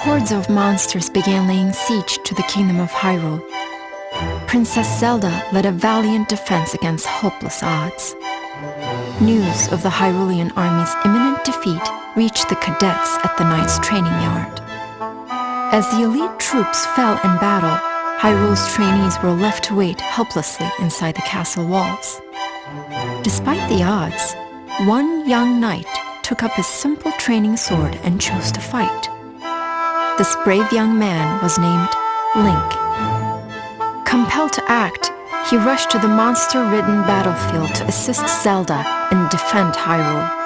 Hordes of monsters began laying siege to the kingdom of Hyrule. Princess Zelda led a valiant defense against hopeless odds. News of the Hyrulean army's imminent defeat reached the cadets at the Knight's training yard. As the elite troops fell in battle, Hyrule's trainees were left to wait helplessly inside the castle walls. Despite the odds, one young knight took up his simple training sword and chose to fight. This brave young man was named Link. Compelled to act, he rushed to the monster-ridden battlefield to assist Zelda and defend Hyrule.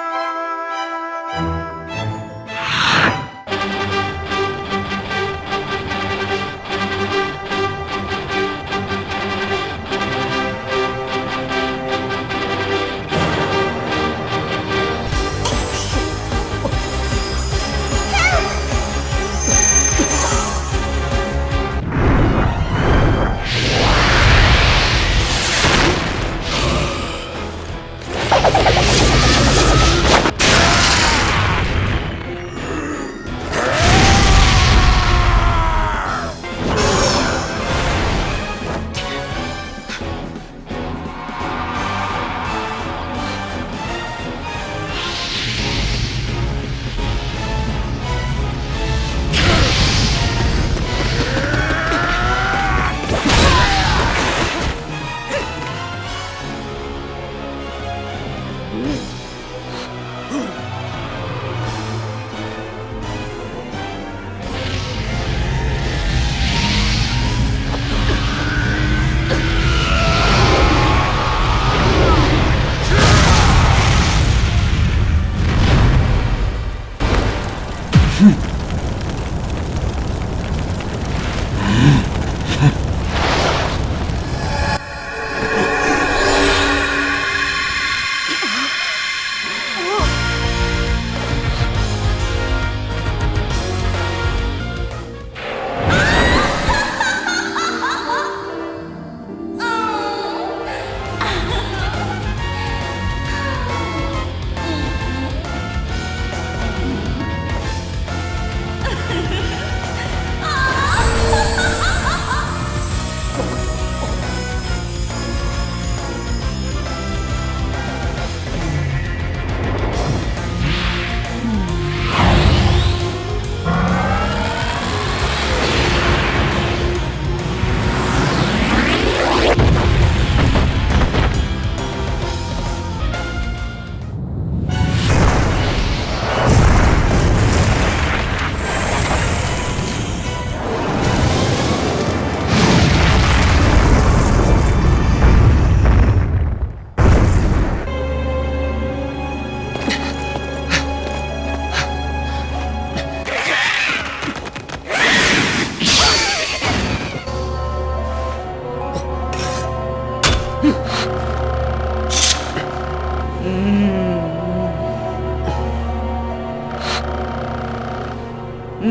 The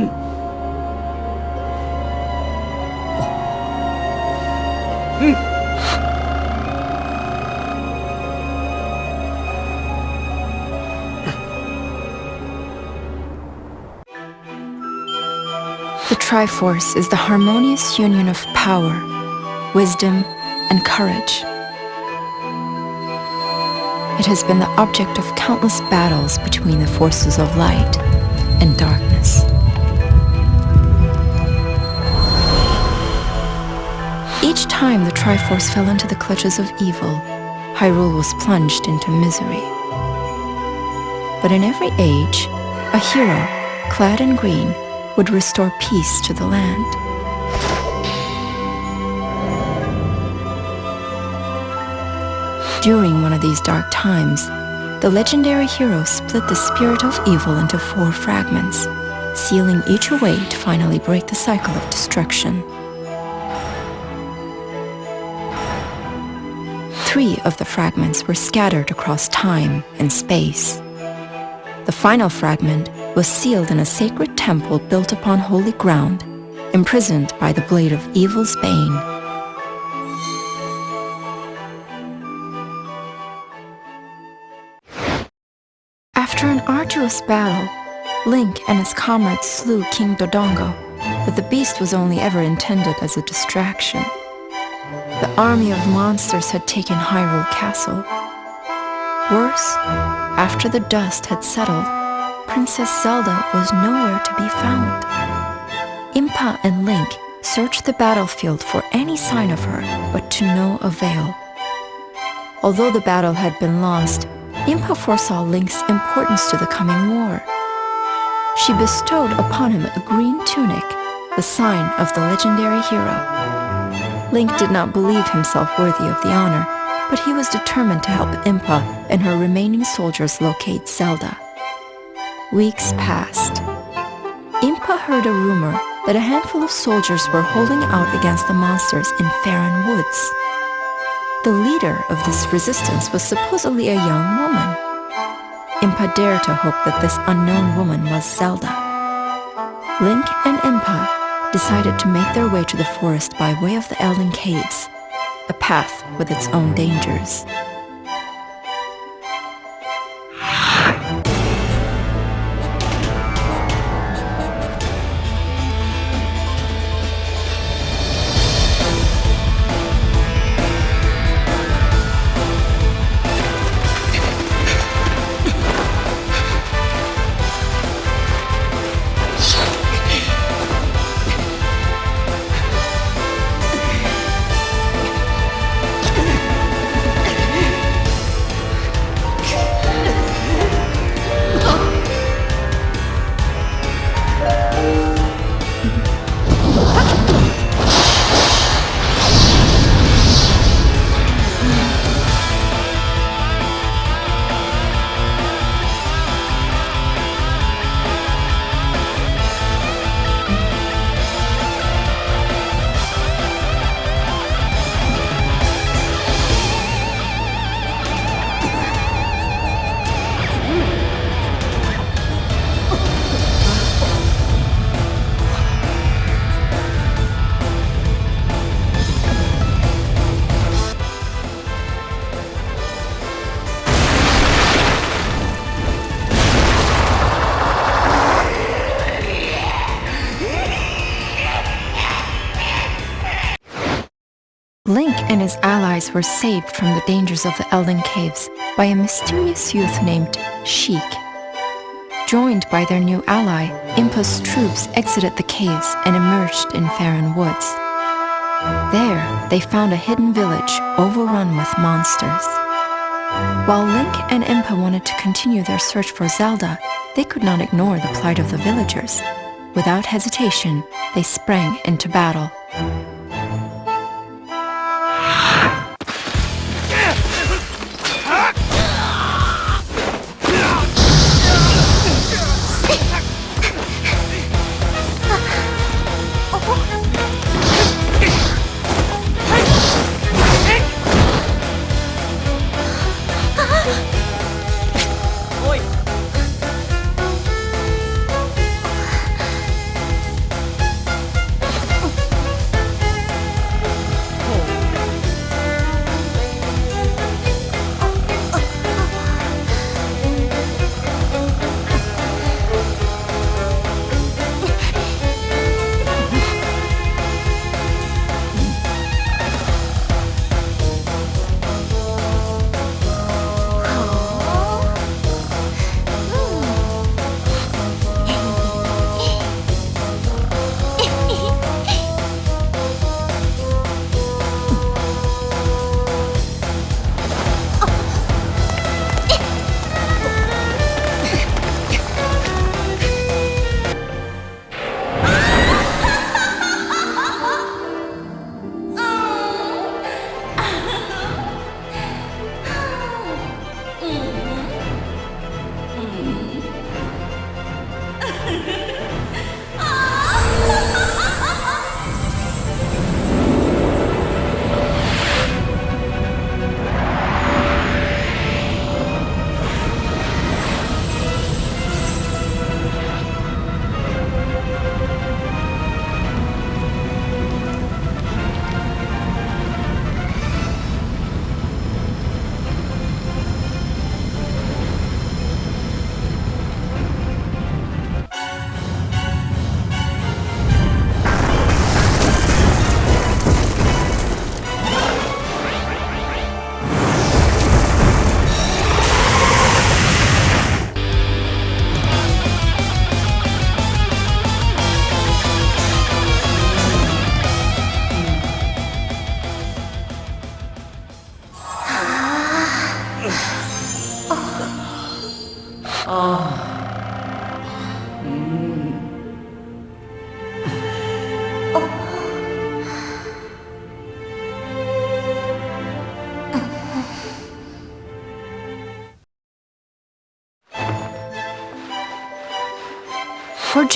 Triforce is the harmonious union of power, wisdom, and courage. It has been the object of countless battles between the forces of light and darkness. Each time the Triforce fell into the clutches of evil, Hyrule was plunged into misery. But in every age, a hero, clad in green, would restore peace to the land. During one of these dark times, the legendary hero split the spirit of evil into 4 fragments, sealing each away to finally break the cycle of destruction. 3 of the fragments were scattered across time and space. The final fragment was sealed in a sacred temple built upon holy ground, imprisoned by the blade of evil's bane. After an arduous battle, Link and his comrades slew King Dodongo, but the beast was only ever intended as a distraction. The army of monsters had taken Hyrule Castle. Worse, after the dust had settled, Princess Zelda was nowhere to be found. Impa and Link searched the battlefield for any sign of her, but to no avail. Although the battle had been lost, Impa foresaw Link's importance to the coming war. She bestowed upon him a green tunic, the sign of the legendary hero. Link did not believe himself worthy of the honor, but he was determined to help Impa and her remaining soldiers locate Zelda. Weeks passed. Impa heard a rumor that a handful of soldiers were holding out against the monsters in Faron Woods. The leader of this resistance was supposedly a young woman. Impa dared to hope that this unknown woman was Zelda. Link and Impa decided to make their way to the forest by way of the Elden Caves, a path with its own dangers. Link and his allies were saved from the dangers of the Elden Caves by a mysterious youth named Sheik. Joined by their new ally, Impa's troops exited the caves and emerged in Faron Woods. There, they found a hidden village overrun with monsters. While Link and Impa wanted to continue their search for Zelda, they could not ignore the plight of the villagers. Without hesitation, they sprang into battle.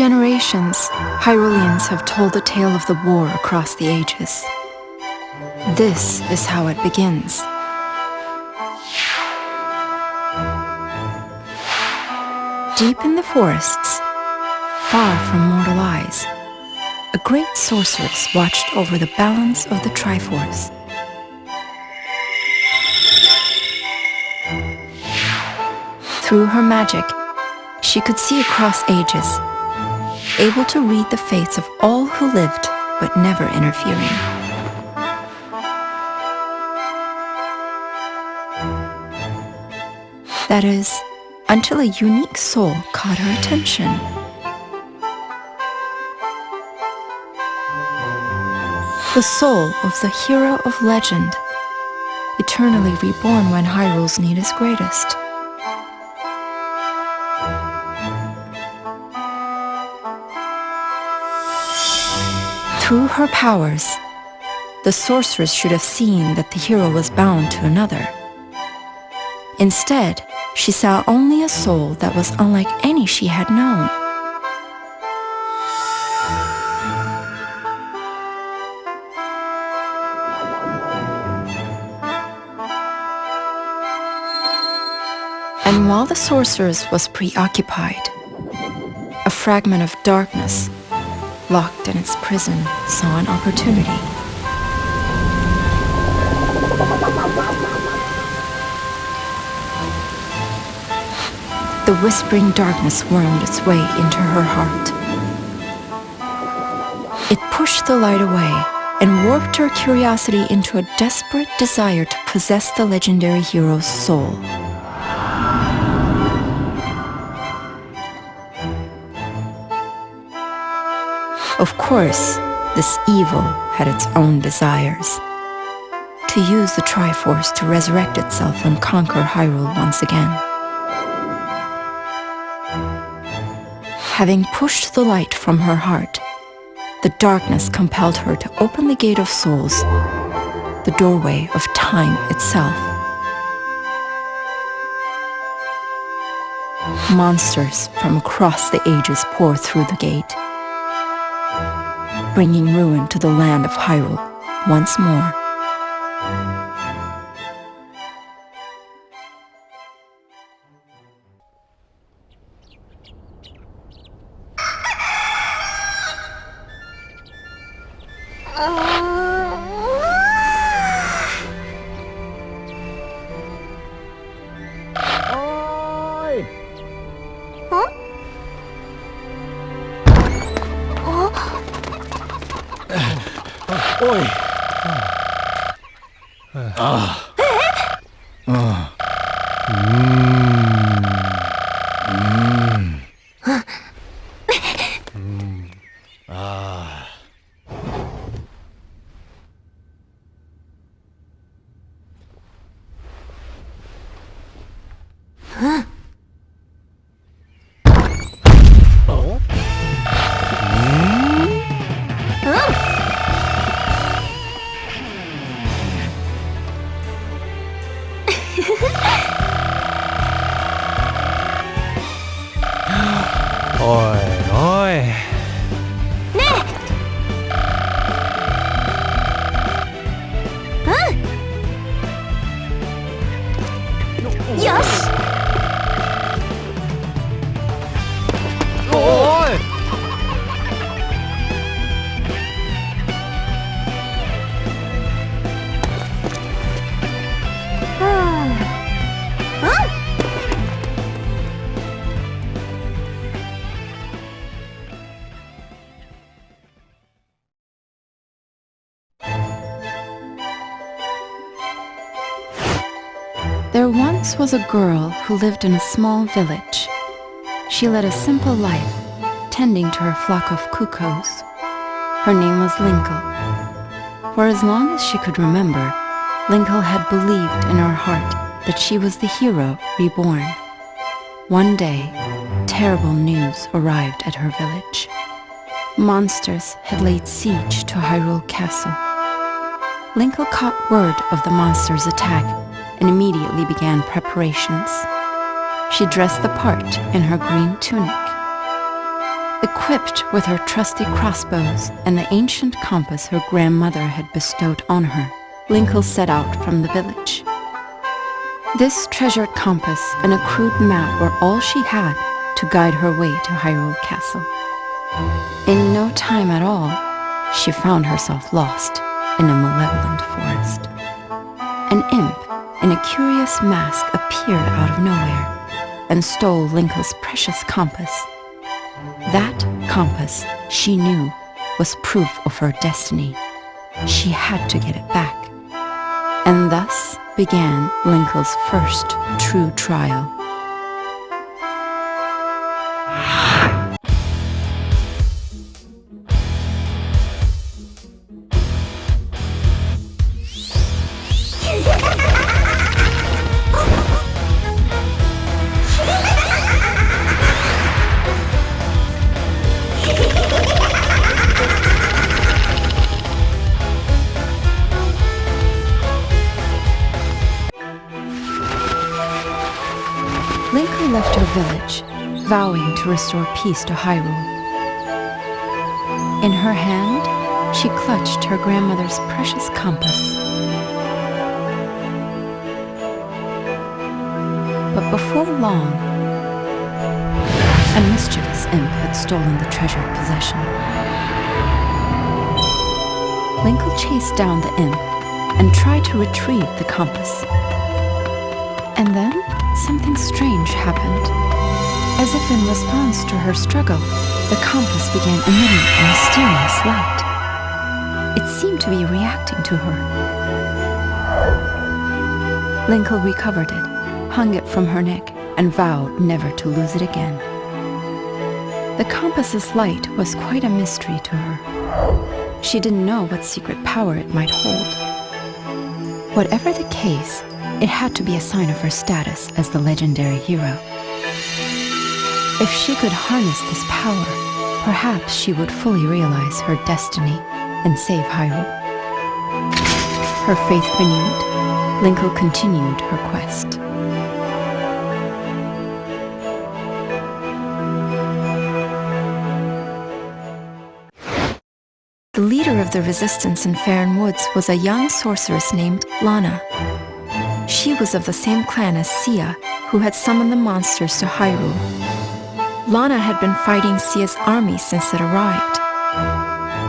generations, Hyruleans have told the tale of the war across the ages. This is how it begins. Deep in the forests, far from mortal eyes, a great sorceress watched over the balance of the Triforce. Through her magic, she could see across ages, able to read the fates of all who lived, but never interfering. That is, until a unique soul caught her attention. The soul of the hero of legend, eternally reborn when Hyrule's need is greatest. Through her powers, the sorceress should have seen that the hero was bound to another. Instead, she saw only a soul that was unlike any she had known. And while the sorceress was preoccupied, a fragment of darkness, locked in its prison, saw an opportunity. The whispering darkness wormed its way into her heart. It pushed the light away and warped her curiosity into a desperate desire to possess the legendary hero's soul. Of course, this evil had its own desires. To use the Triforce to resurrect itself and conquer Hyrule once again. Having pushed the light from her heart, the darkness compelled her to open the Gate of Souls, the doorway of time itself. Monsters from across the ages pour through the gate, bringing ruin to the land of Hyrule once more. Oi! Ôi ôi. Ôi. There once was a girl who lived in a small village. She led a simple life, tending to her flock of cuckoos. Her name was Linkle. For as long as she could remember, Linkle had believed in her heart that she was the hero reborn. One day, terrible news arrived at her village. Monsters had laid siege to Hyrule Castle. Linkle caught word of the monsters' attack and immediately began preparations. She dressed the part in her green tunic. The Equipped with her trusty crossbows and the ancient compass her grandmother had bestowed on her, Linkle set out from the village. This treasured compass and a crude map were all she had to guide her way to Hyrule Castle. In no time at all, she found herself lost in a malevolent forest. An imp in a curious mask appeared out of nowhere and stole Linkle's precious compass. That compass, she knew, was proof of her destiny. She had to get it back. And thus began Linkle's first true trial. Linkle left her village, vowing to restore peace to Hyrule. In her hand, she clutched her grandmother's precious compass. But before long, a mischievous imp had stolen the treasured possession. Linkle chased down the imp and tried to retrieve the compass. And then something strange happened. As if in response to her struggle, the compass began emitting a mysterious light. It seemed to be reacting to her. Linkle recovered it, hung it from her neck, and vowed never to lose it again. The compass's light was quite a mystery to her. She didn't know what secret power it might hold. Whatever the case, it had to be a sign of her status as the legendary hero. If she could harness this power, perhaps she would fully realize her destiny and save Hyrule. Her faith renewed, Linkle continued her quest. The leader of the resistance in Faron Woods was a young sorceress named Lana. She was of the same clan as Sia, who had summoned the monsters to Hyrule. Lana had been fighting Sia's army since it arrived.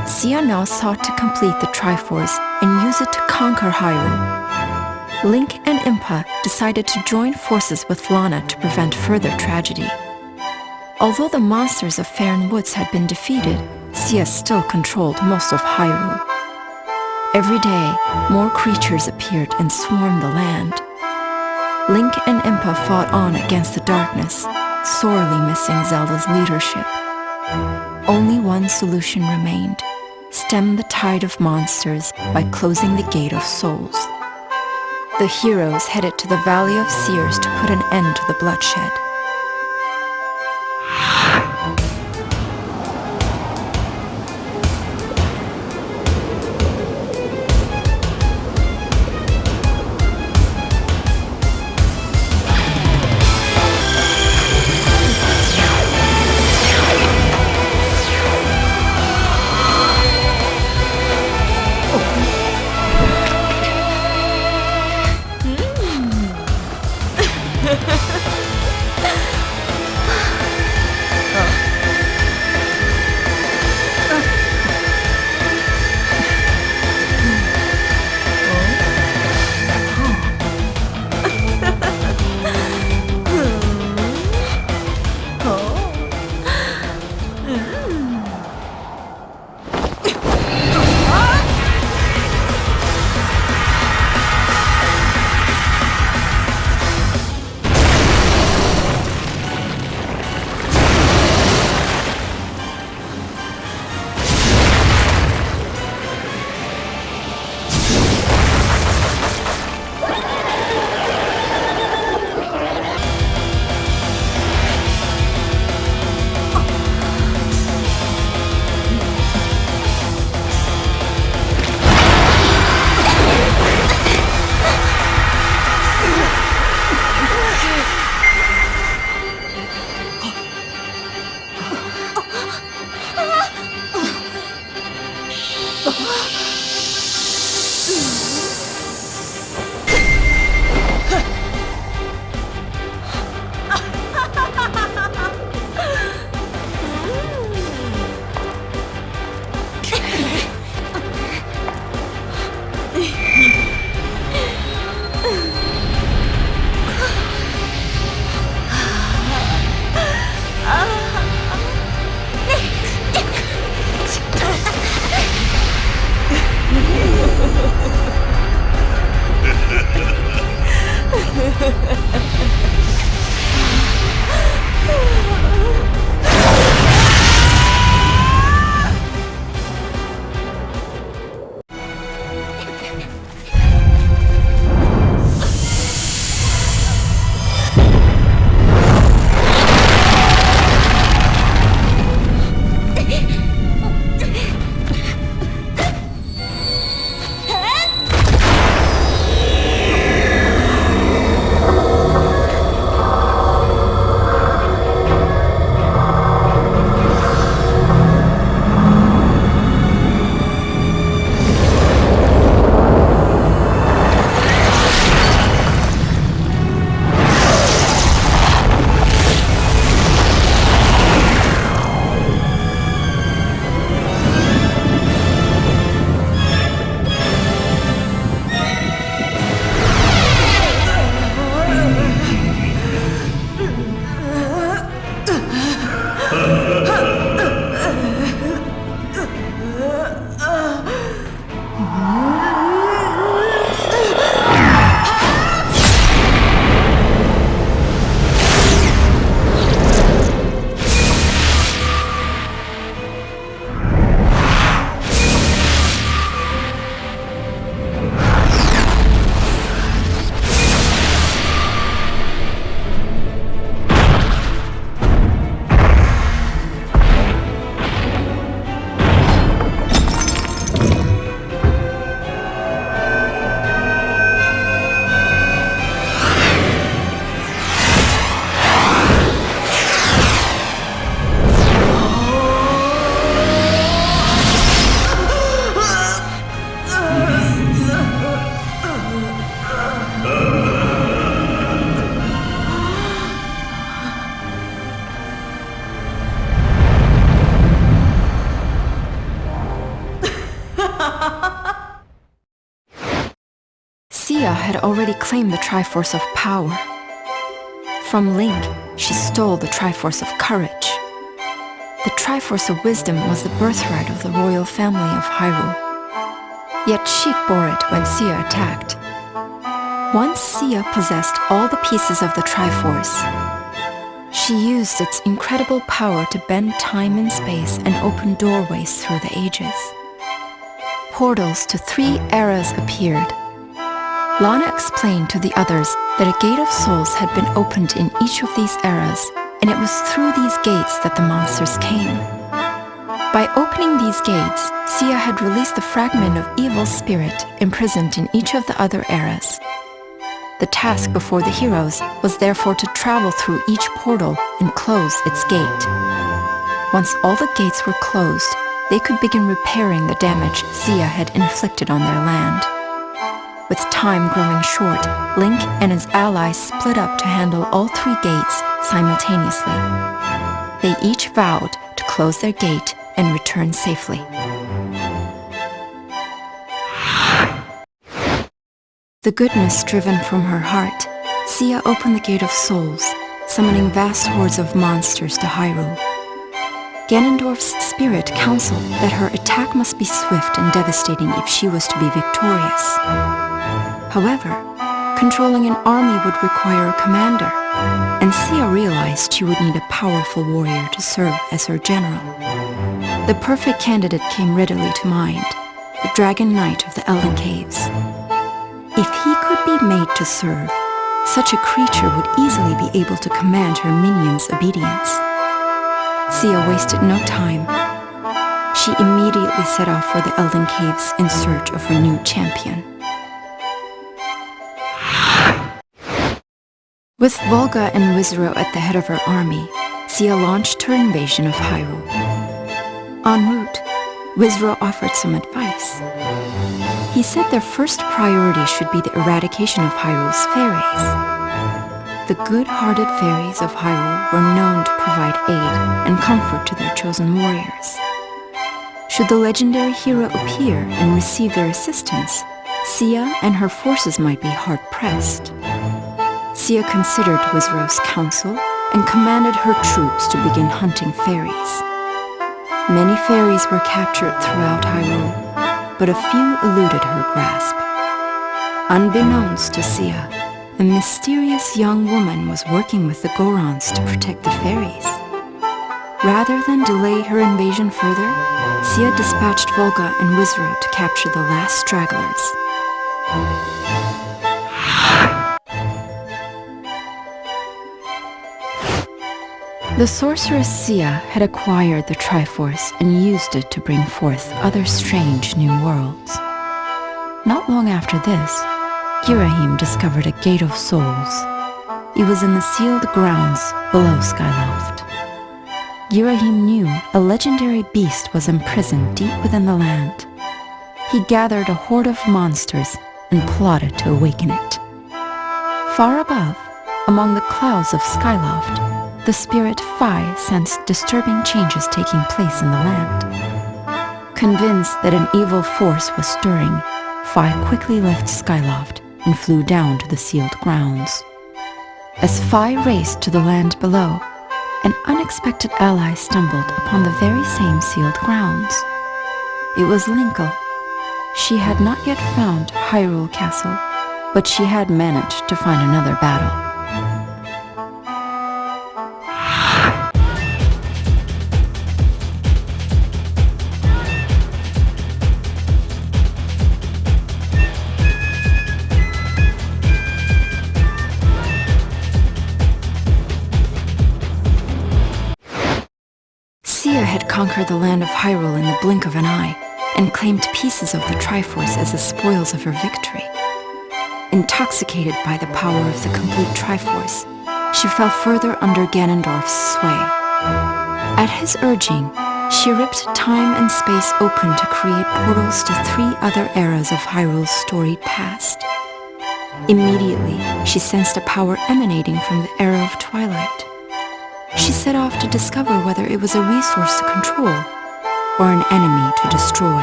Sia now sought to complete the Triforce and use it to conquer Hyrule. Link and Impa decided to join forces with Lana to prevent further tragedy. Although the monsters of Faron Woods had been defeated, Sia still controlled most of Hyrule. Every day, more creatures appeared and swarmed the land. Link and Impa fought on against the darkness, sorely missing Zelda's leadership. Only one solution remained: stem the tide of monsters by closing the Gate of Souls. The heroes headed to the Valley of Seers to put an end to the bloodshed. Sia had already claimed the Triforce of Power. From Link, she stole the Triforce of Courage. The Triforce of Wisdom was the birthright of the royal family of Hyrule. Yet Sheik bore it when Sia attacked. Once Sia possessed all the pieces of the Triforce, she used its incredible power to bend time and space and open doorways through the ages. Portals to 3 eras appeared. Lana explained to the others that a Gate of Souls had been opened in each of these eras, and it was through these gates that the monsters came. By opening these gates, Sia had released the fragment of evil spirit imprisoned in each of the other eras. The task before the heroes was therefore to travel through each portal and close its gate. Once all the gates were closed, they could begin repairing the damage Sia had inflicted on their land. With time growing short, Link and his allies split up to handle all 3 gates simultaneously. They each vowed to close their gate and return safely. The goodness driven from her heart, Sia opened the Gate of Souls, summoning vast hordes of monsters to Hyrule. Ganondorf's spirit counseled that her attack must be swift and devastating if she was to be victorious. However, controlling an army would require a commander, and Sia realized she would need a powerful warrior to serve as her general. The perfect candidate came readily to mind, the Dragon Knight of the Elden Caves. If he could be made to serve, such a creature would easily be able to command her minions' obedience. Sia wasted no time. She immediately set off for the Elden Caves in search of her new champion. With Volga and Wizro at the head of her army, Sia launched her invasion of Hyrule. En route, Wizro offered some advice. He said their first priority should be the eradication of Hyrule's fairies. The good-hearted fairies of Hyrule were known to provide aid and comfort to their chosen warriors. Should the legendary hero appear and receive their assistance, Sia and her forces might be hard-pressed. Sia considered Wizro's counsel and commanded her troops to begin hunting fairies. Many fairies were captured throughout Hyrule, but a few eluded her grasp. Unbeknownst to Sia, a mysterious young woman was working with the Gorons to protect the fairies. Rather than delay her invasion further, Sia dispatched Volga and Wizro to capture the last stragglers. The sorceress Sia had acquired the Triforce and used it to bring forth other strange new worlds. Not long after this, Girahim discovered a Gate of Souls. It was in the sealed grounds below Skyloft. Girahim knew a legendary beast was imprisoned deep within the land. He gathered a horde of monsters and plotted to awaken it. Far above, among the clouds of Skyloft, the spirit Phi sensed disturbing changes taking place in the land. Convinced that an evil force was stirring, Phi quickly left Skyloft and flew down to the sealed grounds. As Phi raced to the land below, an unexpected ally stumbled upon the very same sealed grounds. It was Linkle. She had not yet found Hyrule Castle, but she had managed to find another battle. Sia had conquered the land of Hyrule in the blink of an eye and claimed pieces of the Triforce as the spoils of her victory. Intoxicated by the power of the complete Triforce, she fell further under Ganondorf's sway. At his urging, she ripped time and space open to create portals to 3 other eras of Hyrule's storied past. Immediately, she sensed a power emanating from the era of Twilight. She set off to discover whether it was a resource to control or an enemy to destroy.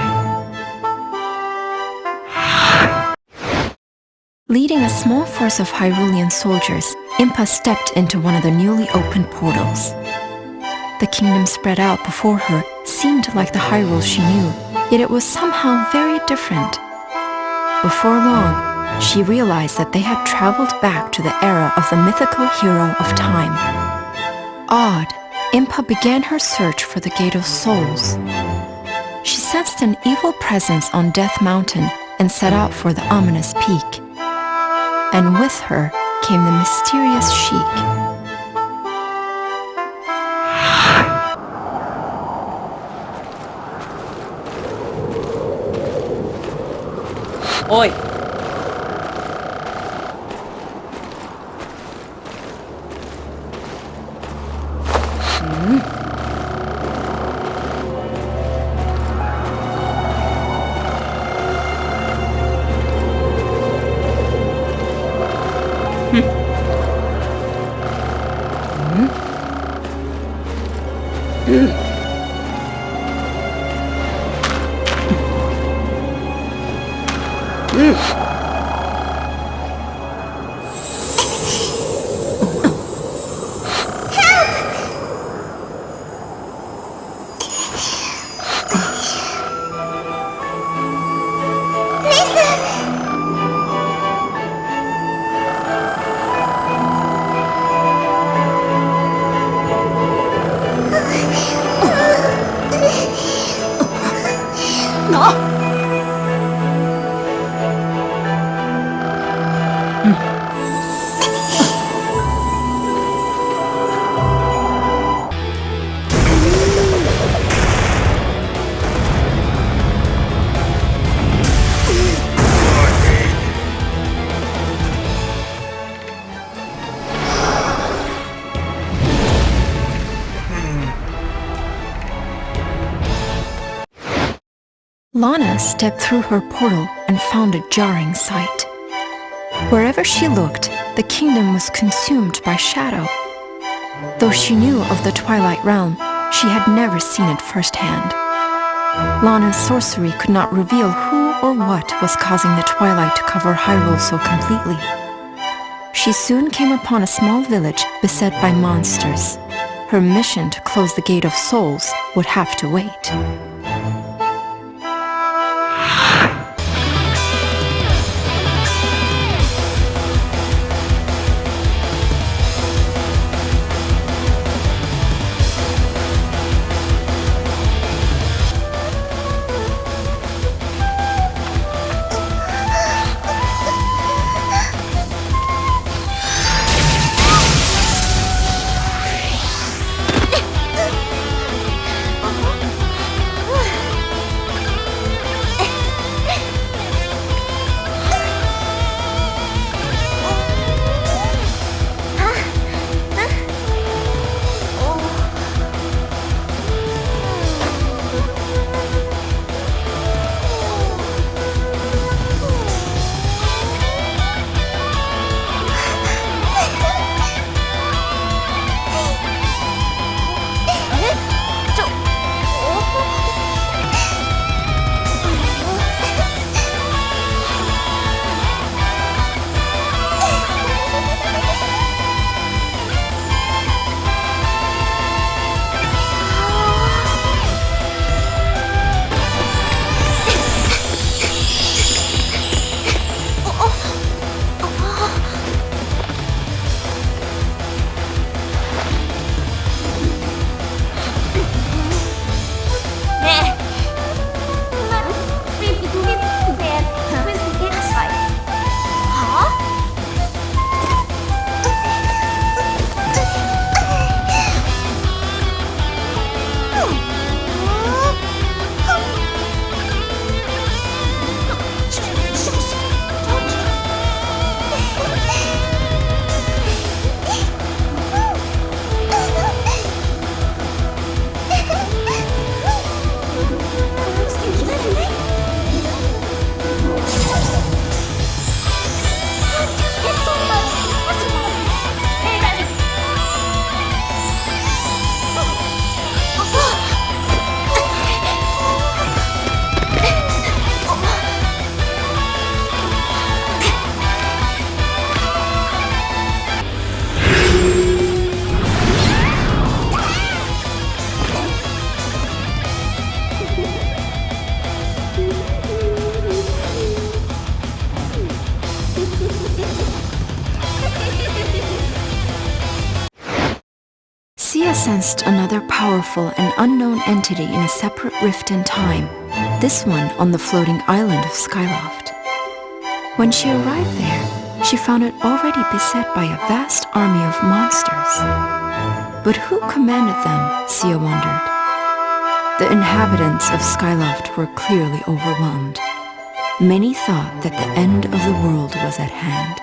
Leading a small force of Hyrulean soldiers, Impa stepped into one of the newly opened portals. The kingdom spread out before her seemed like the Hyrule she knew, yet it was somehow very different. Before long, she realized that they had traveled back to the era of the mythical hero of time. Awed, Impa began her search for the Gate of Souls. She sensed an evil presence on Death Mountain and set out for the ominous peak. And with her came the mysterious Sheik. Oi! Lana stepped through her portal and found a jarring sight. Wherever she looked, the kingdom was consumed by shadow. Though she knew of the Twilight Realm, she had never seen it firsthand. Lana's sorcery could not reveal who or what was causing the twilight to cover Hyrule so completely. She soon came upon a small village beset by monsters. Her mission to close the Gate of Souls would have to wait. Sia sensed another powerful and unknown entity in a separate rift in time, this one on the floating island of Skyloft. When she arrived there, she found it already beset by a vast army of monsters. But who commanded them, Sia wondered. The inhabitants of Skyloft were clearly overwhelmed. Many thought that the end of the world was at hand.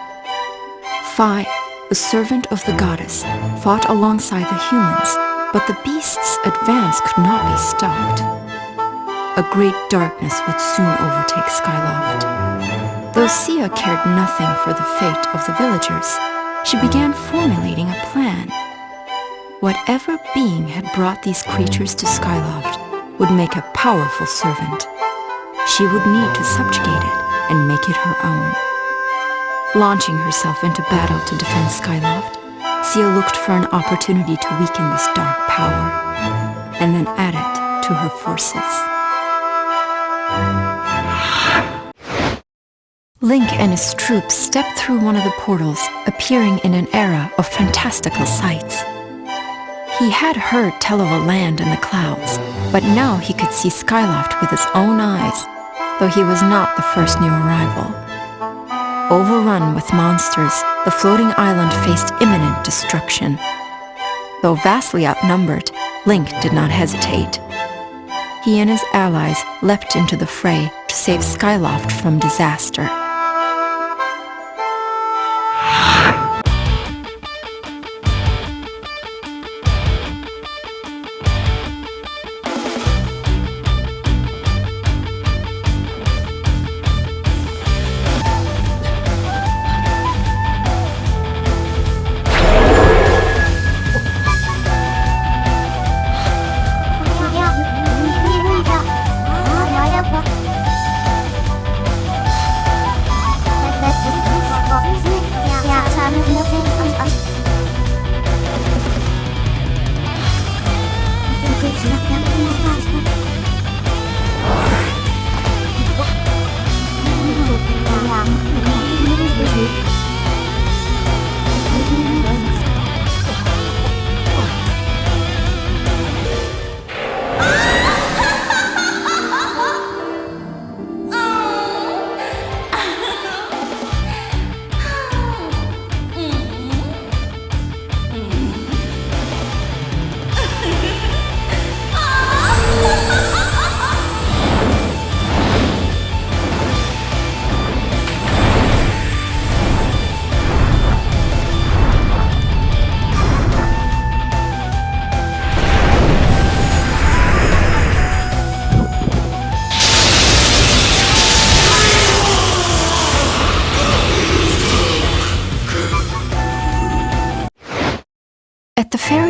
Fi, a servant of the goddess, fought alongside the humans, but the beasts' advance could not be stopped. A great darkness would soon overtake Skyloft. Though Sia cared nothing for the fate of the villagers, she began formulating a plan. Whatever being had brought these creatures to Skyloft would make a powerful servant. She would need to subjugate it and make it her own. Launching herself into battle to defend Skyloft, Sia looked for an opportunity to weaken this dark power, and then add it to her forces. Link and his troops stepped through one of the portals, appearing in an era of fantastical sights. He had heard tell of a land in the clouds, but now he could see Skyloft with his own eyes, though he was not the first new arrival. Overrun with monsters, the floating island faced imminent destruction. Though vastly outnumbered, Link did not hesitate. He and his allies leapt into the fray to save Skyloft from disaster.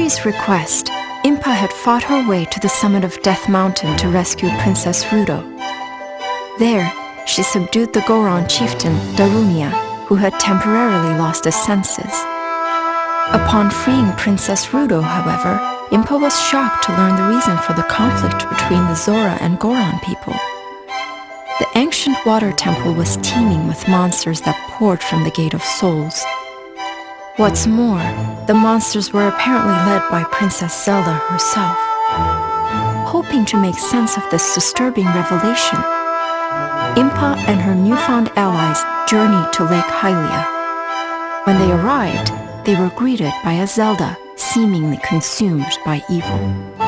Kaori's request, Impa had fought her way to the summit of Death Mountain to rescue Princess Rudo. There, she subdued the Goron chieftain, Darunia, who had temporarily lost his senses. Upon freeing Princess Rudo, however, Impa was shocked to learn the reason for the conflict between the Zora and Goron people. The ancient water temple was teeming with monsters that poured from the Gate of Souls. What's more, the monsters were apparently led by Princess Zelda herself. Hoping to make sense of this disturbing revelation, Impa and her newfound allies journeyed to Lake Hylia. When they arrived, they were greeted by a Zelda seemingly consumed by evil.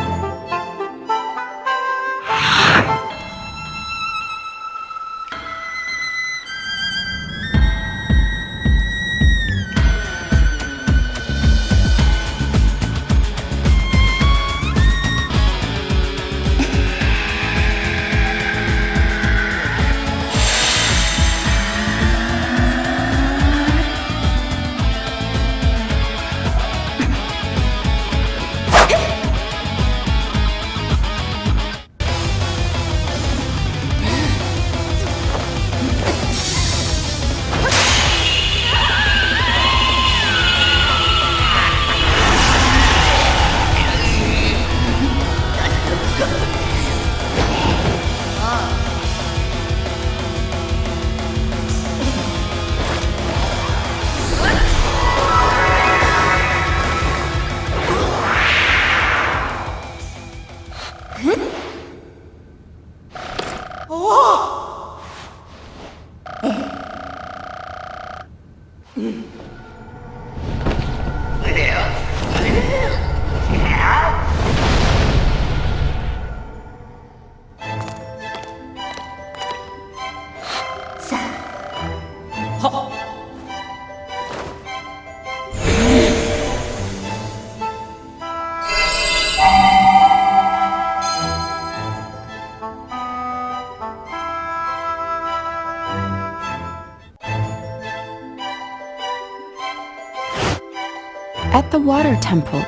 At the water temple,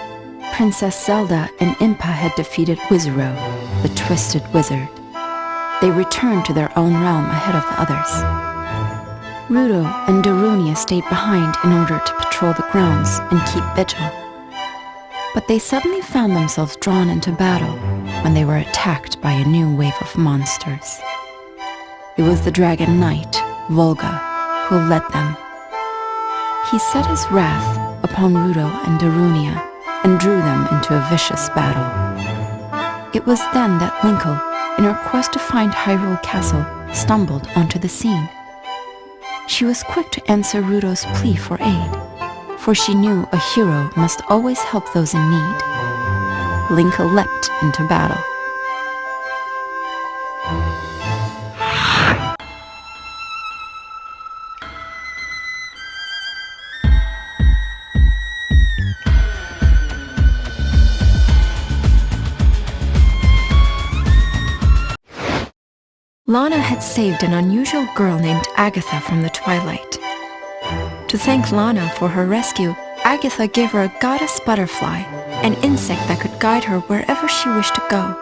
Princess Zelda and Impa had defeated Wizaro, the twisted wizard. They returned to their own realm ahead of the others. Rudo and Darunia stayed behind in order to patrol the grounds and keep vigil. But they suddenly found themselves drawn into battle when they were attacked by a new wave of monsters. It was the Dragon Knight, Volga, who led them. He set his wrath upon Rudo and Darunia and drew them into a vicious battle. It was then that Linkle, in her quest to find Hyrule Castle, stumbled onto the scene. She was quick to answer Rudo's plea for aid, for she knew a hero must always help those in need. Linkle leapt into battle. Lana had saved an unusual girl named Agatha from the Twilight. To thank Lana for her rescue, Agatha gave her a goddess butterfly, an insect that could guide her wherever she wished to go.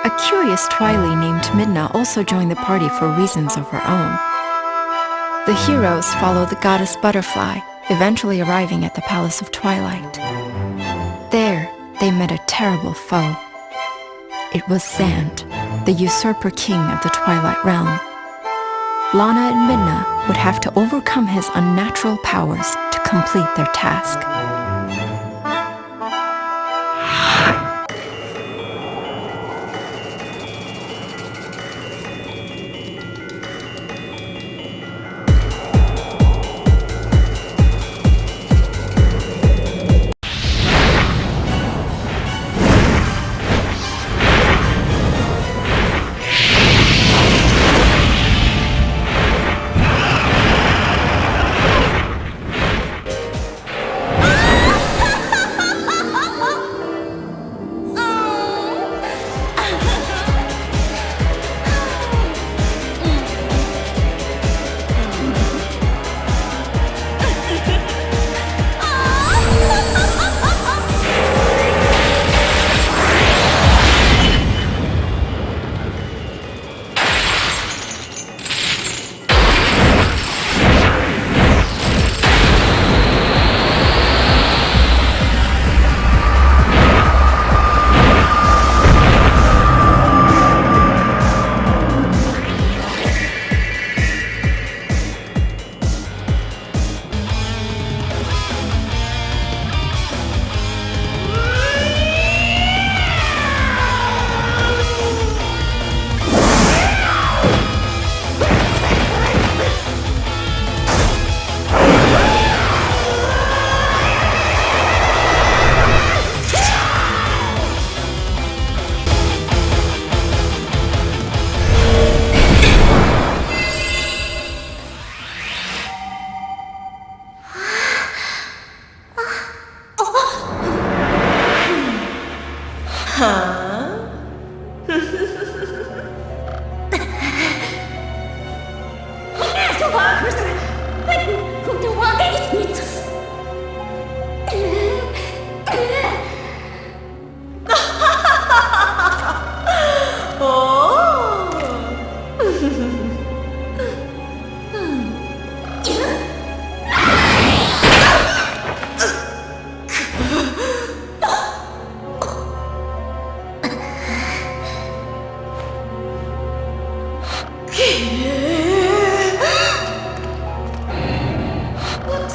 A curious Twily named Midna also joined the party for reasons of her own. The heroes followed the goddess butterfly, eventually arriving at the Palace of Twilight. There, they met a terrible foe. It was Zant, the usurper king of the Twilight Realm. Lana and Midna would have to overcome his unnatural powers to complete their task.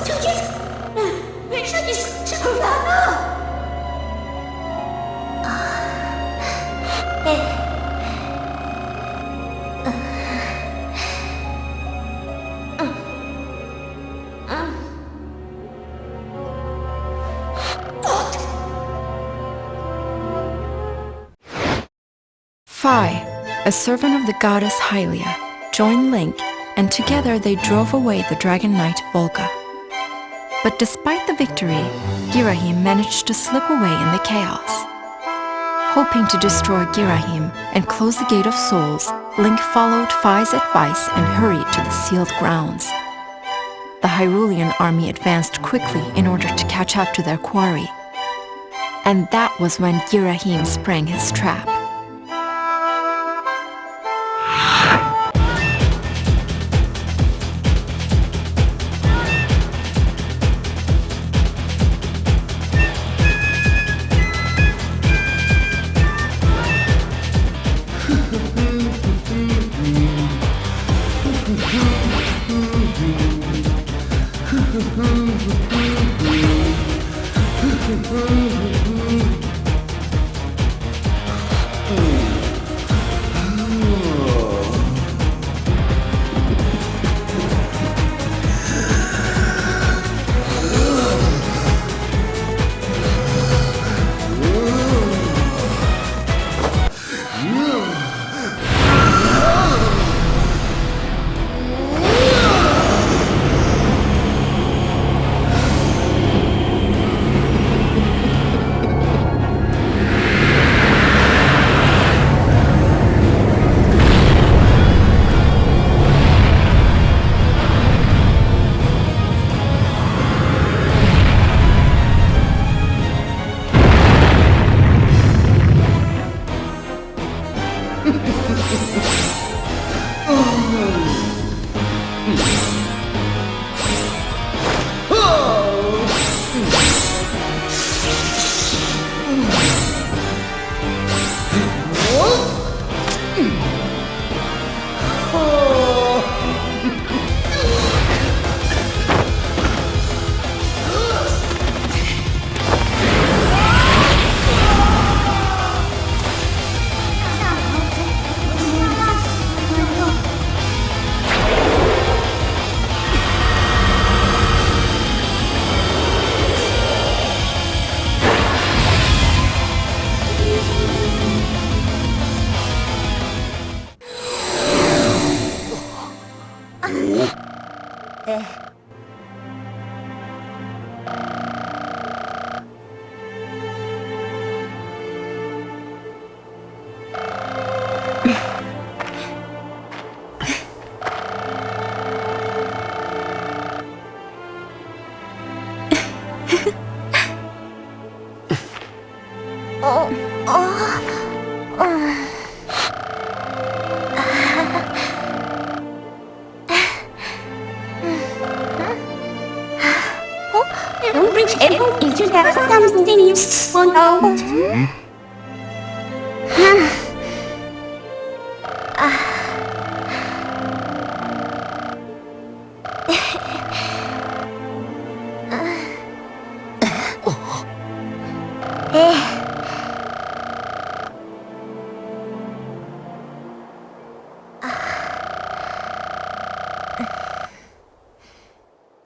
这叶子，为什么你这么难呢？Phi, a servant of the goddess Hylia, joined Link, and together they drove away the Dragon Knight Volga. But despite the victory, Girahim managed to slip away in the chaos. Hoping to destroy Girahim and close the Gate of Souls, Link followed Phi's advice and hurried to the sealed grounds. The Hyrulean army advanced quickly in order to catch up to their quarry. And that was when Girahim sprang his trap.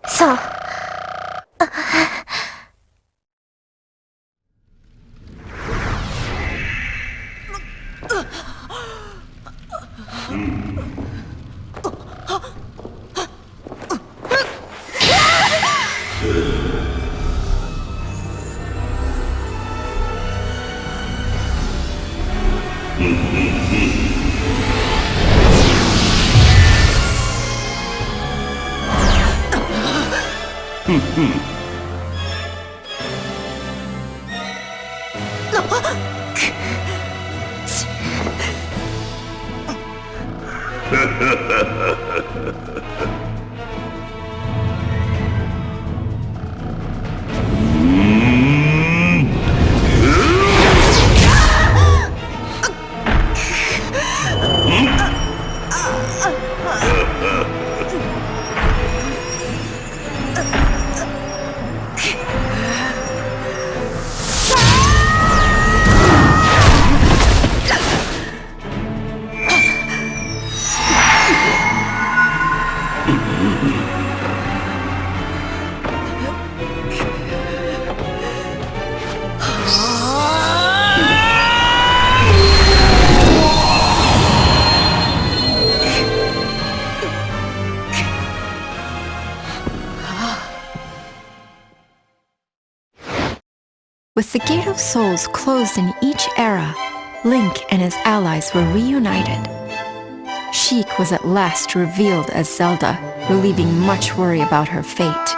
So. Gate of Souls closed in each era, Link and his allies were reunited. Sheik was at last revealed as Zelda, relieving much worry about her fate.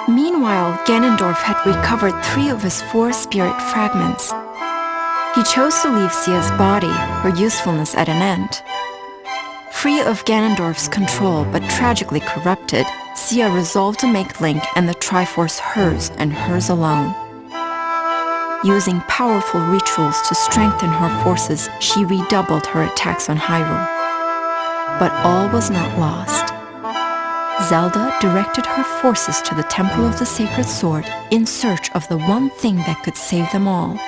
Meanwhile, Ganondorf had recovered 3 of his 4 spirit fragments. He chose to leave Sia's body, her usefulness at an end. Free of Ganondorf's control but tragically corrupted, Sia resolved to make Link and the Triforce hers and hers alone. Using powerful rituals to strengthen her forces, she redoubled her attacks on Hyrule. But all was not lost. Zelda directed her forces to the Temple of the Sacred Sword in search of the one thing that could save them all.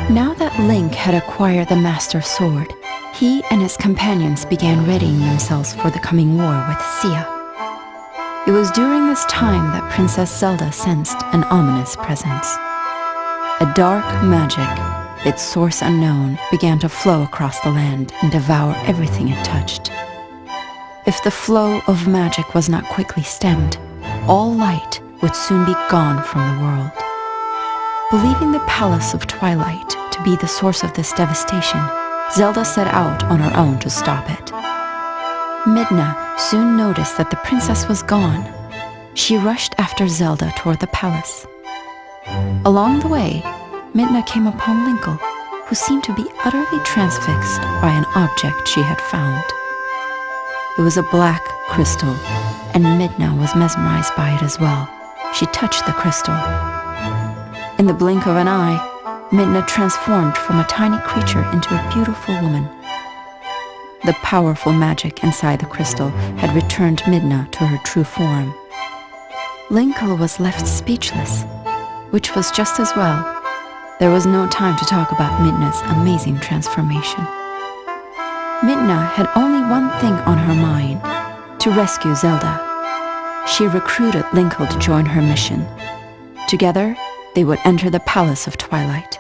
Now that Link had acquired the Master Sword, he and his companions began readying themselves for the coming war with Sia. It was during this time that Princess Zelda sensed an ominous presence. A dark magic, its source unknown, began to flow across the land and devour everything it touched. If the flow of magic was not quickly stemmed, all light would soon be gone from the world. Believing the Palace of Twilight to be the source of this devastation, Zelda set out on her own to stop it. Midna soon noticed that the princess was gone. She rushed after Zelda toward the palace. Along the way, Midna came upon Linkle, who seemed to be utterly transfixed by an object she had found. It was a black crystal, and Midna was mesmerized by it as well. She touched the crystal. In the blink of an eye, Midna transformed from a tiny creature into a beautiful woman. The powerful magic inside the crystal had returned Midna to her true form. Linkle was left speechless, which was just as well. There was no time to talk about Midna's amazing transformation. Midna had only one thing on her mind: to rescue Zelda. She recruited Linkle to join her mission. Together, they would enter the Palace of Twilight.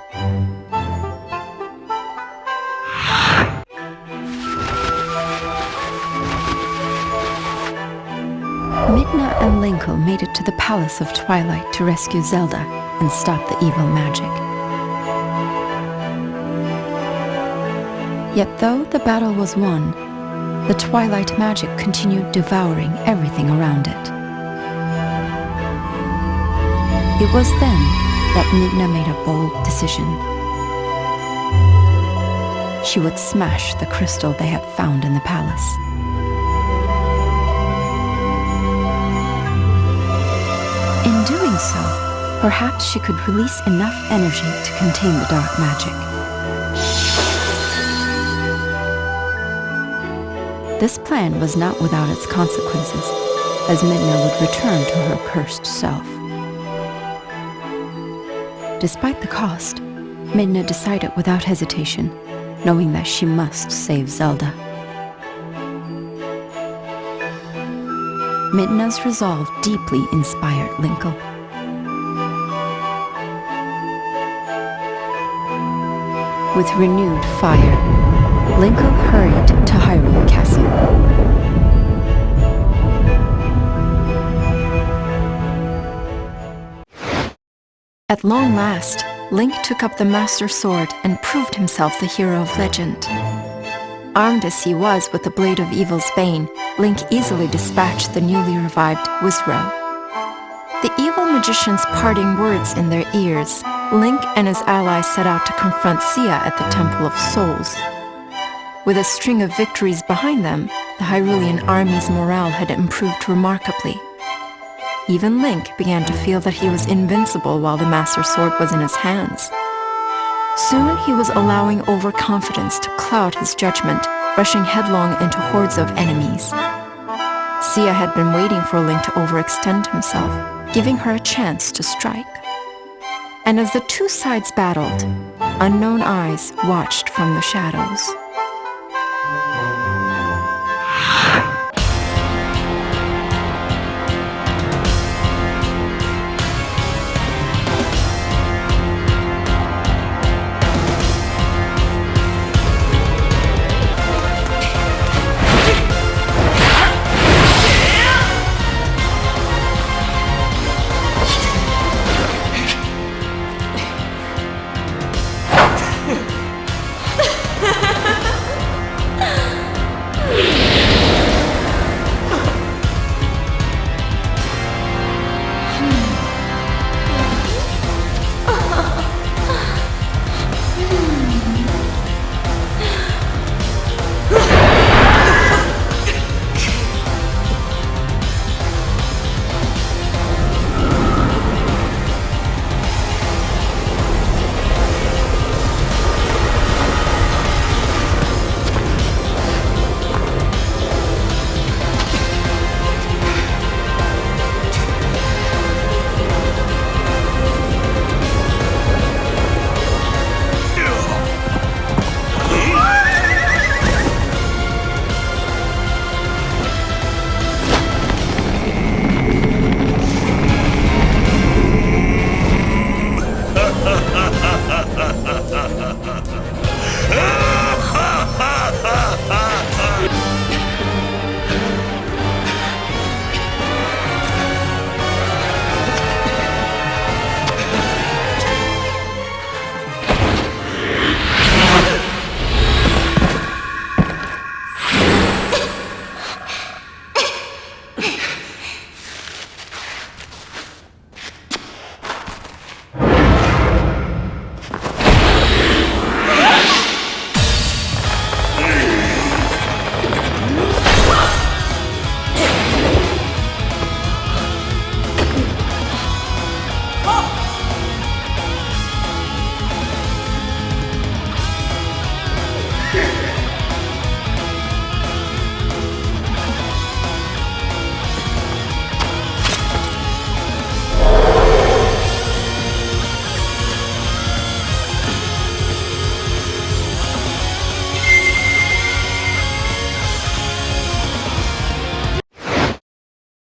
Midna and Linkle made it to the Palace of Twilight to rescue Zelda and stop the evil magic. Yet though the battle was won, the twilight magic continued devouring everything around it. It was then that Midna made a bold decision. She would smash the crystal they had found in the palace. In doing so, perhaps she could release enough energy to contain the dark magic. This plan was not without its consequences, as Midna would return to her cursed self. Despite the cost, Midna decided without hesitation, knowing that she must save Zelda. Midna's resolve deeply inspired Linkle. With renewed fire, Linkle hurried to Hyrule Castle. At long last, Link took up the Master Sword and proved himself the hero of legend. Armed as he was with the Blade of Evil's Bane, Link easily dispatched the newly revived Wizrow. The evil magician's parting words in their ears, Link and his allies set out to confront Sia at the Temple of Souls. With a string of victories behind them, the Hyrulean army's morale had improved remarkably. Even Link began to feel that he was invincible while the Master Sword was in his hands. Soon he was allowing overconfidence to cloud his judgment, rushing headlong into hordes of enemies. Sia had been waiting for Link to overextend himself, giving her a chance to strike. And as the two sides battled, unknown eyes watched from the shadows.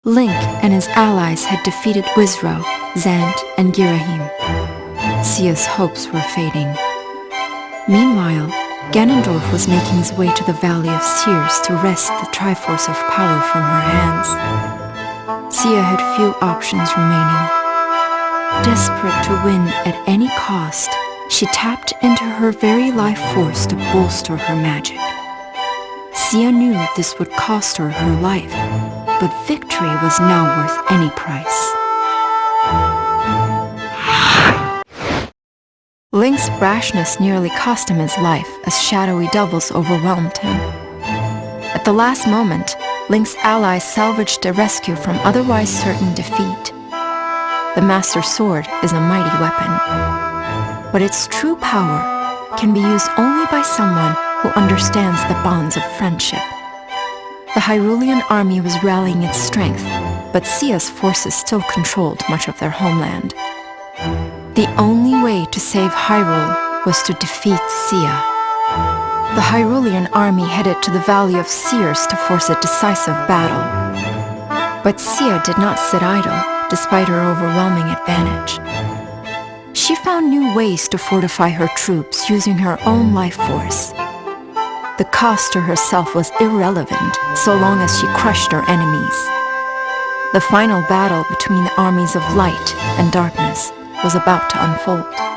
Link and his allies had defeated Wizrow, Zant, and Girahim. Sia's hopes were fading. Meanwhile, Ganondorf was making his way to the Valley of Seers to wrest the Triforce of Power from her hands. Sia had few options remaining. Desperate to win at any cost, She tapped into her very life force to bolster her magic. Sia knew this would cost her her life, but victory was now worth any price. Link's rashness nearly cost him his life as shadowy doubles overwhelmed him. At the last moment, Link's allies salvaged a rescue from otherwise certain defeat. The Master Sword is a mighty weapon, but its true power can be used only by someone who understands the bonds of friendship. The Hyrulean army was rallying its strength, but Sia's forces still controlled much of their homeland. The only way to save Hyrule was to defeat Sia. The Hyrulean army headed to the Valley of Seers to force a decisive battle. But Sia did not sit idle, despite her overwhelming advantage. She found new ways to fortify her troops using her own life force. The cost to herself was irrelevant so long as she crushed her enemies. The final battle between the armies of light and darkness was about to unfold.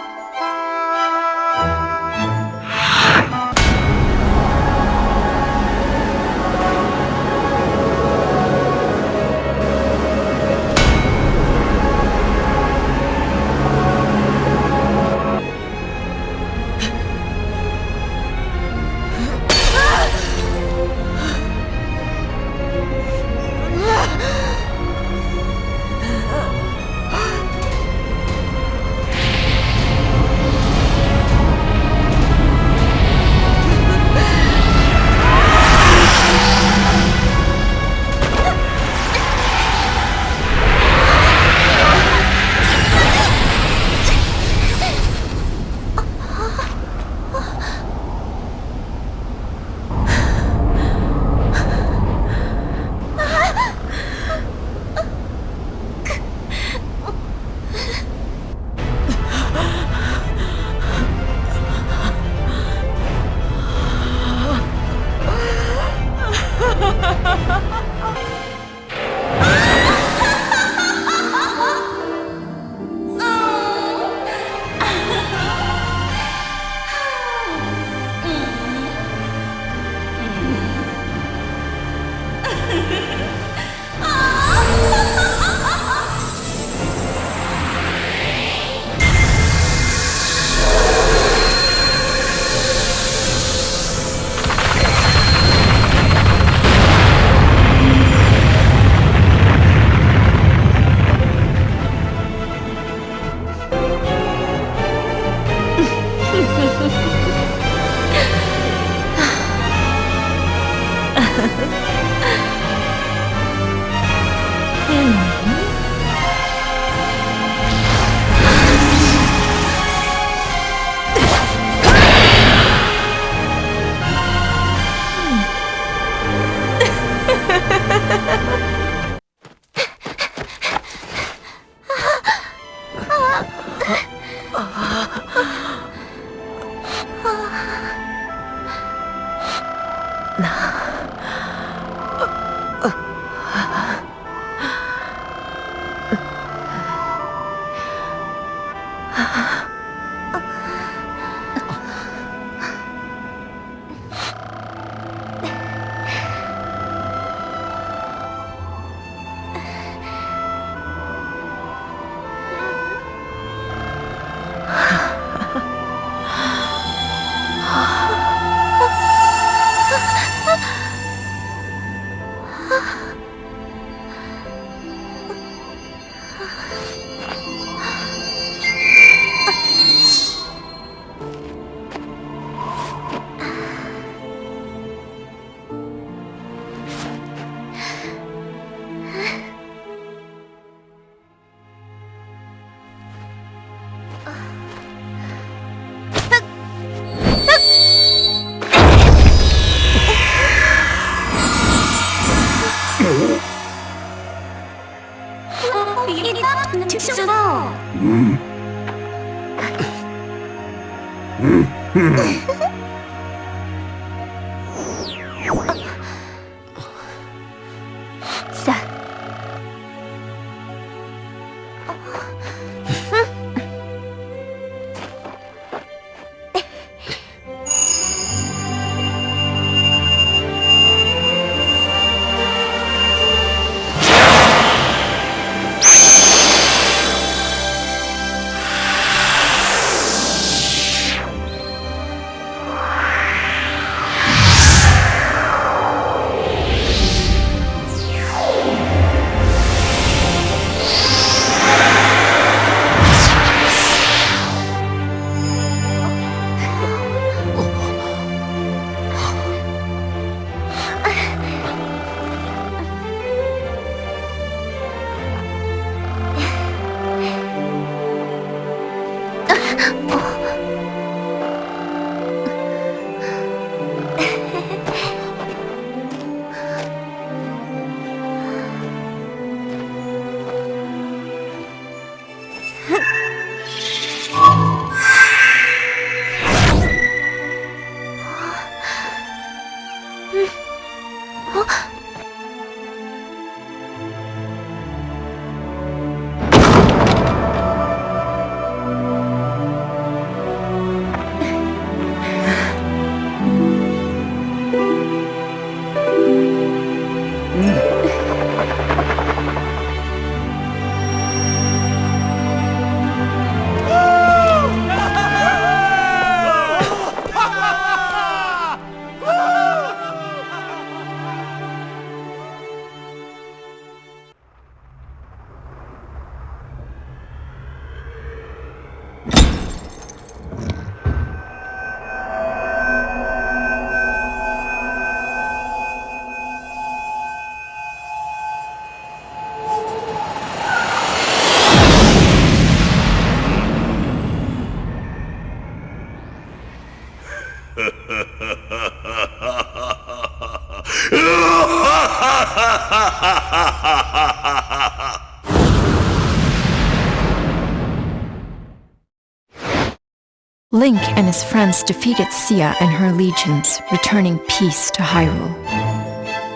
Link and his friends defeated Sia and her legions, returning peace to Hyrule.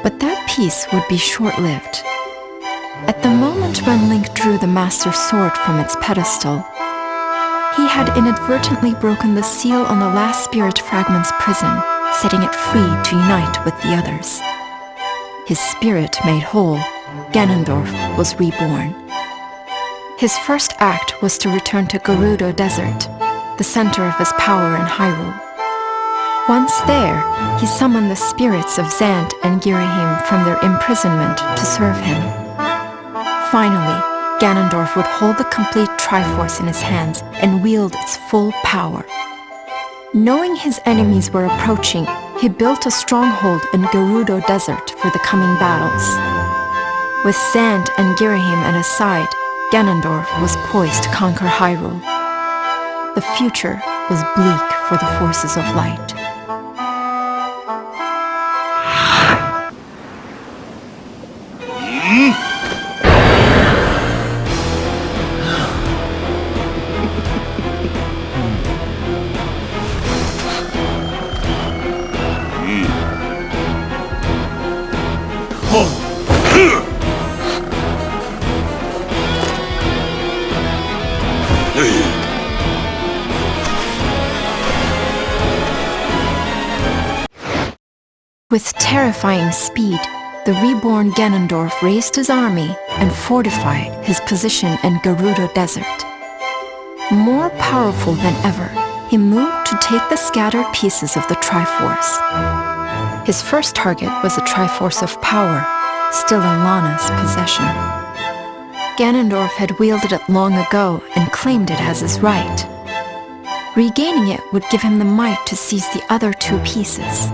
But that peace would be short-lived. At the moment when Link drew the Master Sword from its pedestal, he had inadvertently broken the seal on the last Spirit Fragment's prison, setting it free to unite with the others. His spirit made whole, Ganondorf was reborn. His first act was to return to Gerudo Desert, the center of his power in Hyrule. Once there, he summoned the spirits of Zant and Girahim from their imprisonment to serve him. Finally, Ganondorf would hold the complete Triforce in his hands and wield its full power. Knowing his enemies were approaching, he built a stronghold in Gerudo Desert for the coming battles. With Zant and Girahim at his side, Ganondorf was poised to conquer Hyrule. The future was bleak for the forces of light. With terrifying speed, the reborn Ganondorf raised his army and fortified his position in Gerudo Desert. More powerful than ever, he moved to take the scattered pieces of the Triforce. His first target was the Triforce of Power, still in Lana's possession. Ganondorf had wielded it long ago and claimed it as his right. Regaining it would give him the might to seize the other two pieces.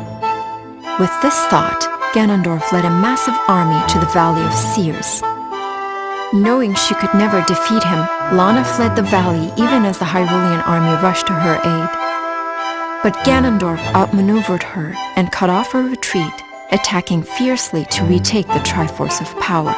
With this thought, Ganondorf led a massive army to the Valley of Seers. Knowing she could never defeat him, Lana fled the valley even as the Hyrulean army rushed to her aid. But Ganondorf outmaneuvered her and cut off her retreat, attacking fiercely to retake the Triforce of Power.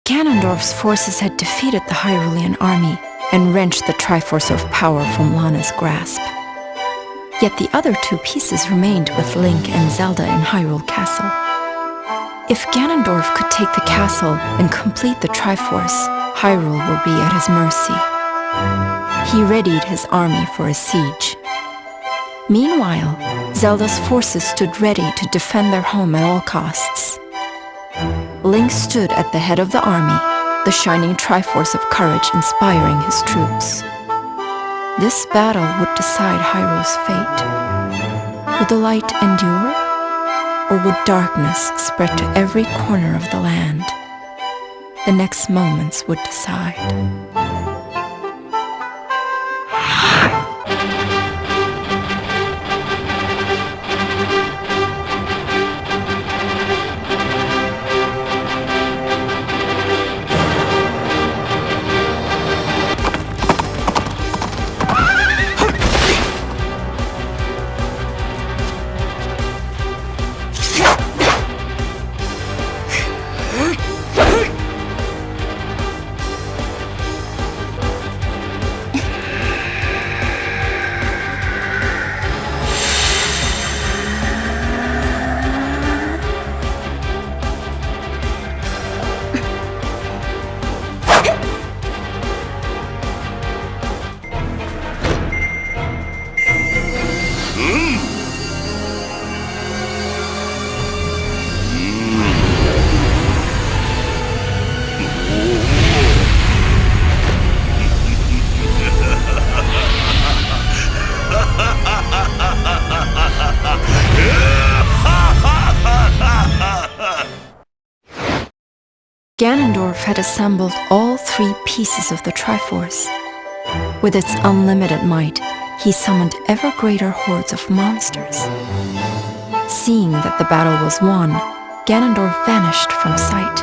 Ganondorf's forces had defeated the Hyrulean army and wrenched the Triforce of Power from Lana's grasp. Yet the other two pieces remained with Link and Zelda in Hyrule Castle. If Ganondorf could take the castle and complete the Triforce, Hyrule would be at his mercy. He readied his army for a siege. Meanwhile, Zelda's forces stood ready to defend their home at all costs. Link stood at the head of the army, the shining Triforce of Courage inspiring his troops. This battle would decide Hyrule's fate. Would the light endure, or would darkness spread to every corner of the land? The next moments would decide. Ganondorf had assembled all three pieces of the Triforce. With its unlimited might, he summoned ever greater hordes of monsters. Seeing that the battle was won, Ganondorf vanished from sight.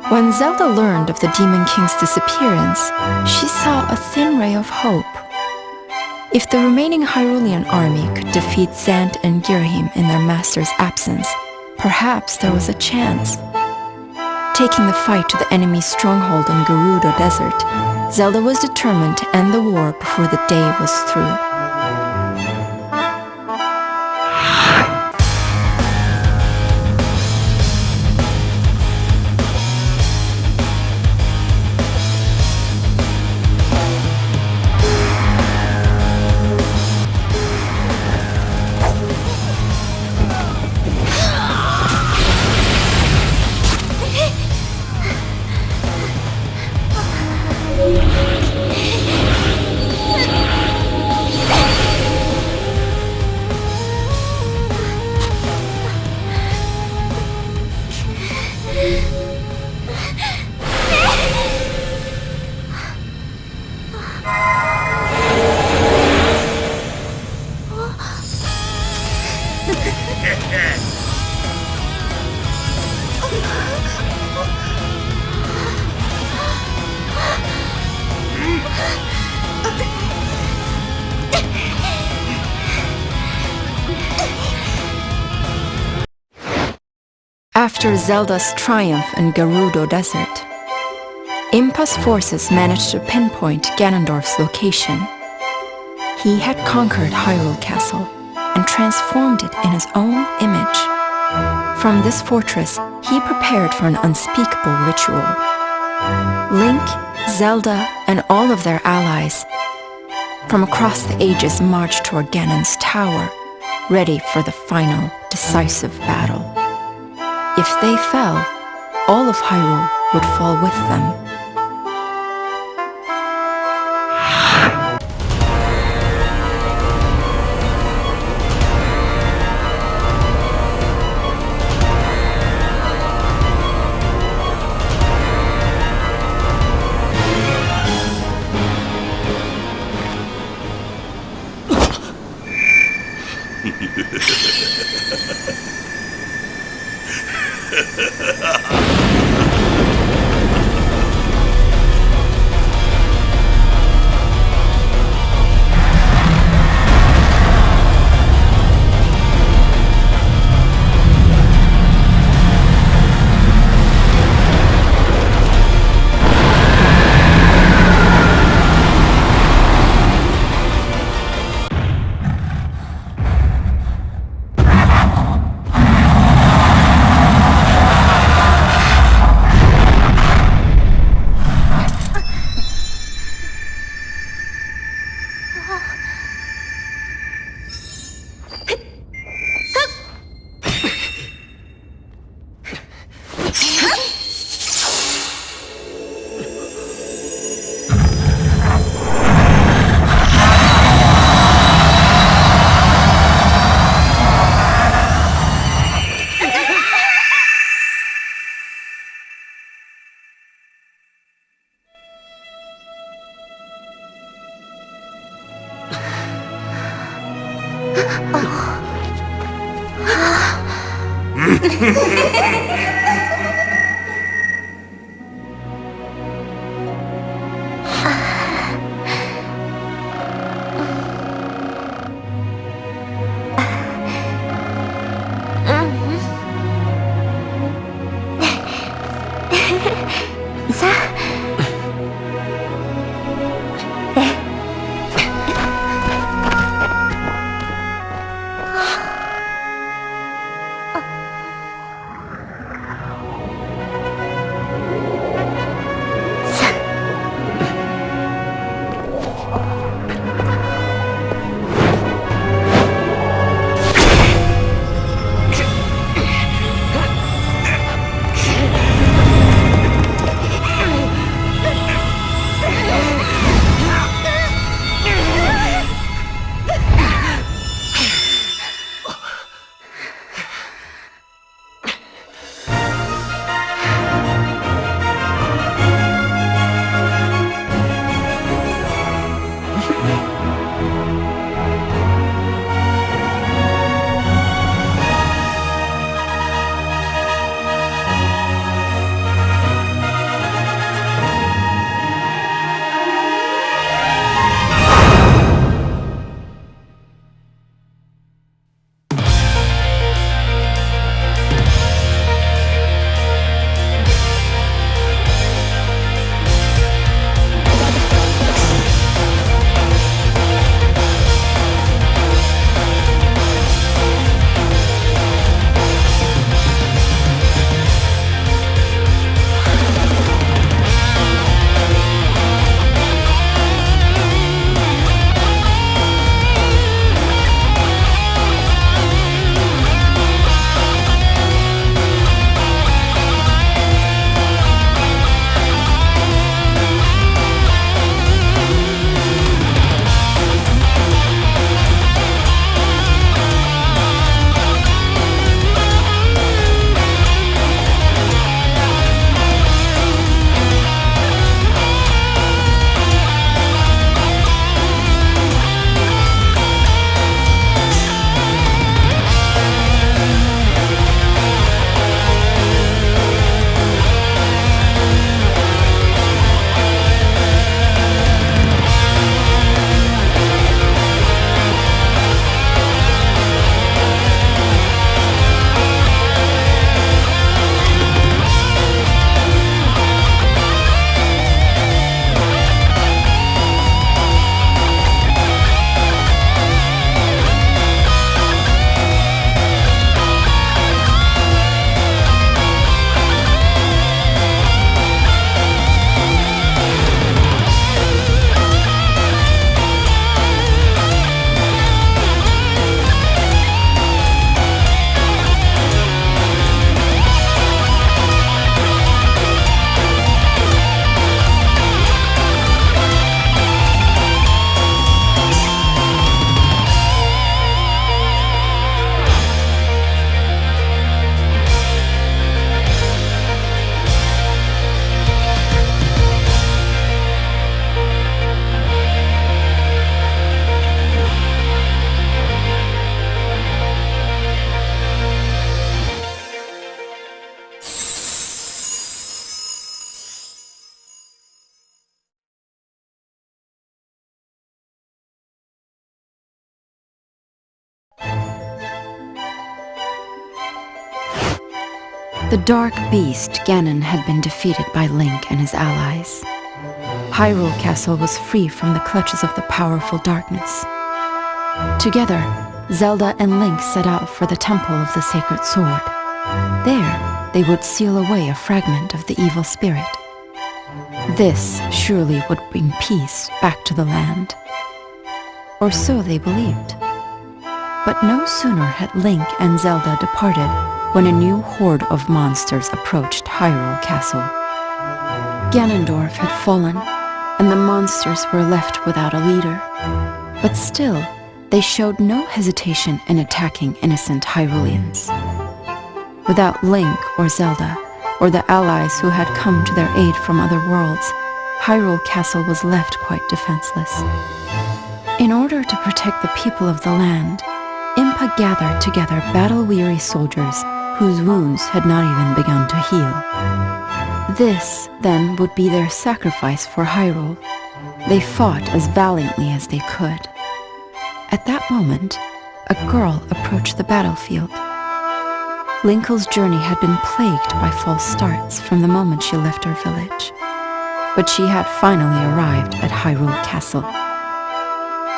When Zelda learned of the Demon King's disappearance, she saw a thin ray of hope If the remaining Hyrulean army could defeat Zant and Girahim in their master's absence, perhaps there was a chance. Taking the fight to the enemy's stronghold in Gerudo Desert, Zelda was determined to end the war before the day was through. After Zelda's triumph in Gerudo Desert, Impa's forces managed to pinpoint Ganondorf's location. He had conquered Hyrule Castle and transformed it in his own image. From this fortress, he prepared for an unspeakable ritual. Link, Zelda, and all of their allies from across the ages marched toward Ganon's tower, ready for the final, decisive battle. If they fell, all of Hyrule would fall with them. The dark beast Ganon had been defeated by Link and his allies. Hyrule Castle was free from the clutches of the powerful darkness. Together, Zelda and Link set out for the Temple of the Sacred Sword. There, they would seal away a fragment of the evil spirit. This surely would bring peace back to the land. Or so they believed. But no sooner had Link and Zelda departed when a new horde of monsters approached Hyrule Castle. Ganondorf had fallen, and the monsters were left without a leader. But still, they showed no hesitation in attacking innocent Hyruleans. Without Link or Zelda, or the allies who had come to their aid from other worlds, Hyrule Castle was left quite defenseless. In order to protect the people of the land, Impa gathered together battle-weary soldiers whose wounds had not even begun to heal. This, then, would be their sacrifice for Hyrule. They fought as valiantly as they could. At that moment, a girl approached the battlefield. Linkle's journey had been plagued by false starts from the moment she left her village. But she had finally arrived at Hyrule Castle.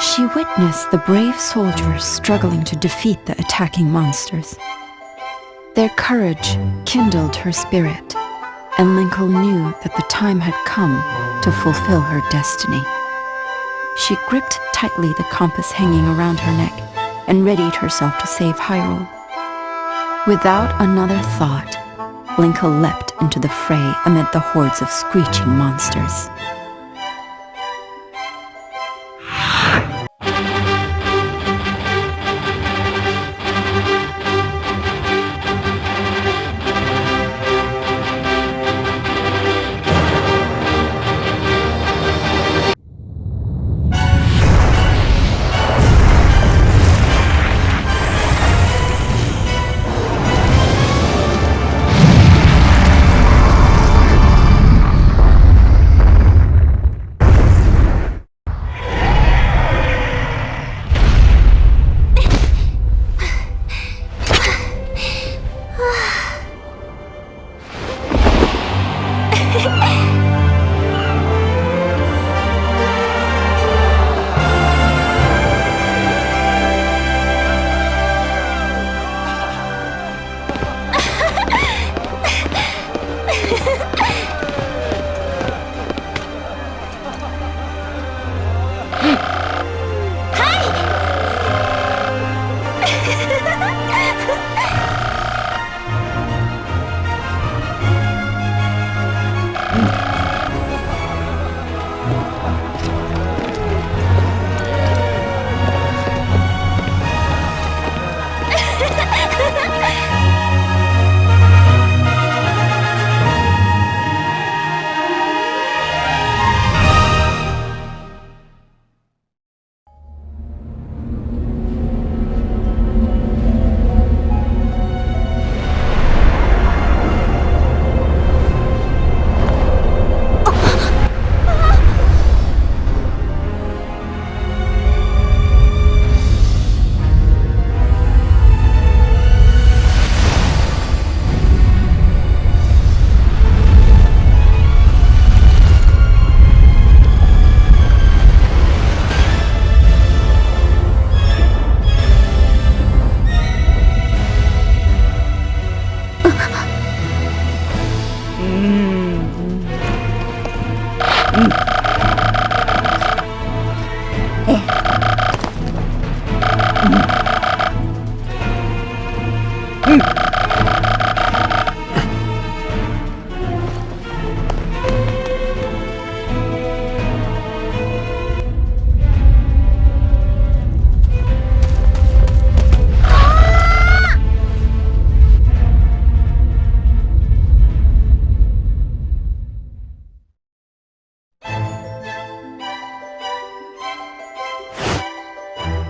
She witnessed the brave soldiers struggling to defeat the attacking monsters. Their courage kindled her spirit, and Linkle knew that the time had come to fulfill her destiny. She gripped tightly the compass hanging around her neck and readied herself to save Hyrule. Without another thought, Linkle leapt into the fray amid the hordes of screeching monsters.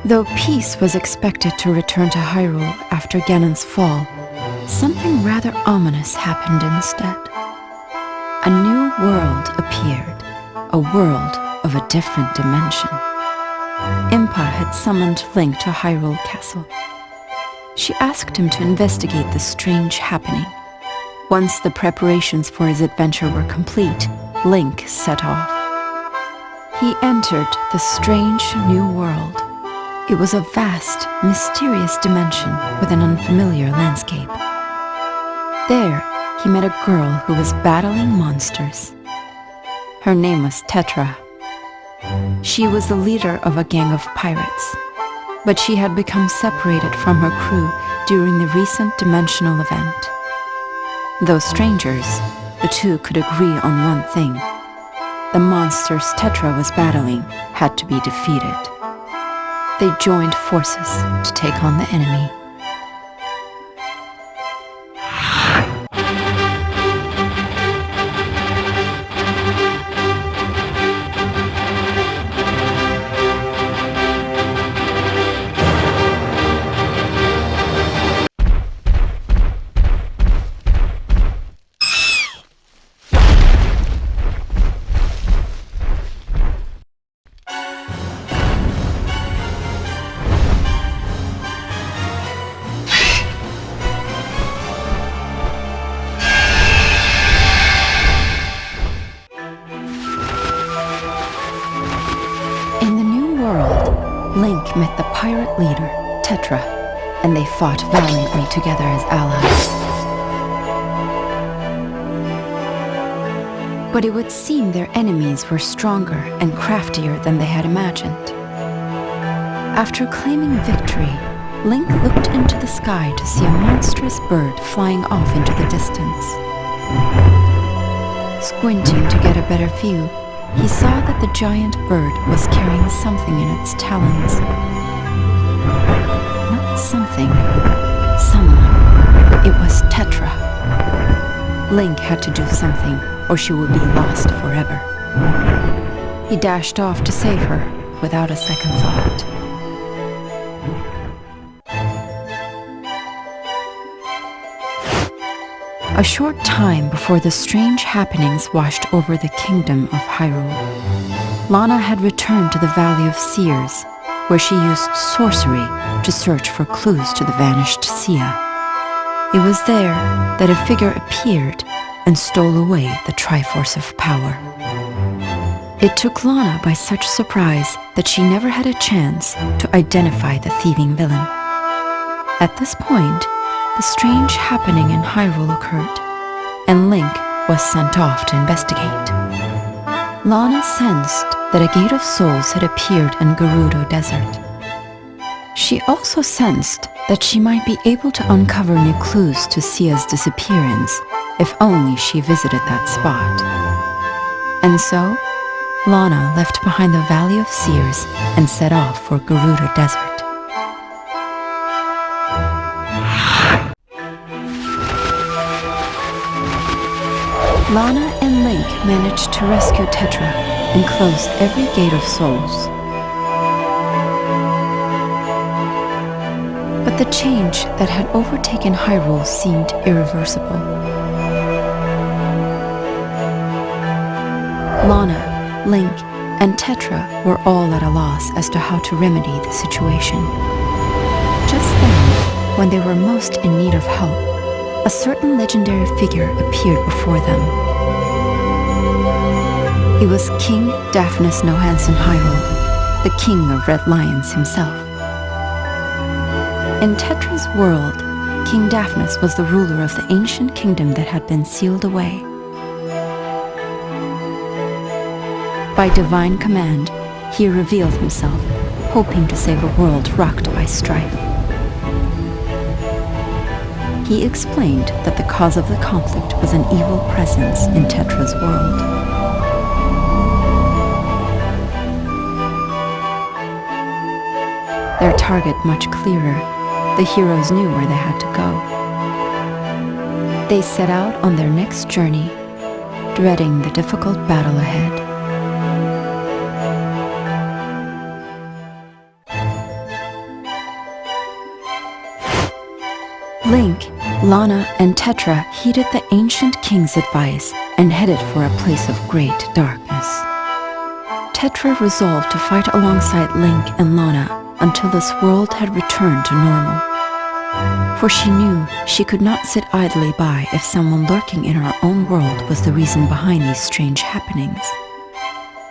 Though peace was expected to return to Hyrule after Ganon's fall, something rather ominous happened instead. A new world appeared, a world of a different dimension. Impa had summoned Link to Hyrule Castle. She asked him to investigate the strange happening. Once the preparations for his adventure were complete, Link set off. He entered the strange new world. It was a vast, mysterious dimension with an unfamiliar landscape. There, he met a girl who was battling monsters. Her name was Tetra. She was the leader of a gang of pirates, but she had become separated from her crew during the recent dimensional event. Though strangers, the two could agree on one thing. The monsters Tetra was battling had to be defeated. They joined forces to take on the enemy. Link met the pirate leader, Tetra, and they fought valiantly together as allies. But it would seem their enemies were stronger and craftier than they had imagined. After claiming victory, Link looked into the sky to see a monstrous bird flying off into the distance. Squinting to get a better view, he saw that the giant bird was carrying something in its talons. Not something, someone. It was Tetra. Link had to do something, or she would be lost forever. He dashed off to save her, without a second thought. A short time before the strange happenings washed over the kingdom of Hyrule, Lana had returned to the Valley of Seers, where she used sorcery to search for clues to the vanished Sia. It was there that a figure appeared and stole away the Triforce of Power. It took Lana by such surprise that she never had a chance to identify the thieving villain. At this point, the strange happening in Hyrule occurred, and Link was sent off to investigate. Lana sensed that a Gate of Souls had appeared in Gerudo Desert. She also sensed that she might be able to uncover new clues to Sia's disappearance if only she visited that spot. And so, Lana left behind the Valley of Seers and set off for Gerudo Desert. Lana and Link managed to rescue Tetra and closed every Gate of Souls. But the change that had overtaken Hyrule seemed irreversible. Lana, Link, and Tetra were all at a loss as to how to remedy the situation. Just then, when they were most in need of help, a certain legendary figure appeared before them. It was King Daphnis Nohansen Hyrule, the king of Red Lions himself. In Tetra's world, King Daphnis was the ruler of the ancient kingdom that had been sealed away. By divine command, he revealed himself, hoping to save a world rocked by strife. He explained that the cause of the conflict was an evil presence in Tetra's world. Their target much clearer, the heroes knew where they had to go. They set out on their next journey, dreading the difficult battle ahead. Link, Lana, and Tetra heeded the ancient king's advice and headed for a place of great darkness. Tetra resolved to fight alongside Link and Lana until this world had returned to normal. For she knew she could not sit idly by if someone lurking in her own world was the reason behind these strange happenings.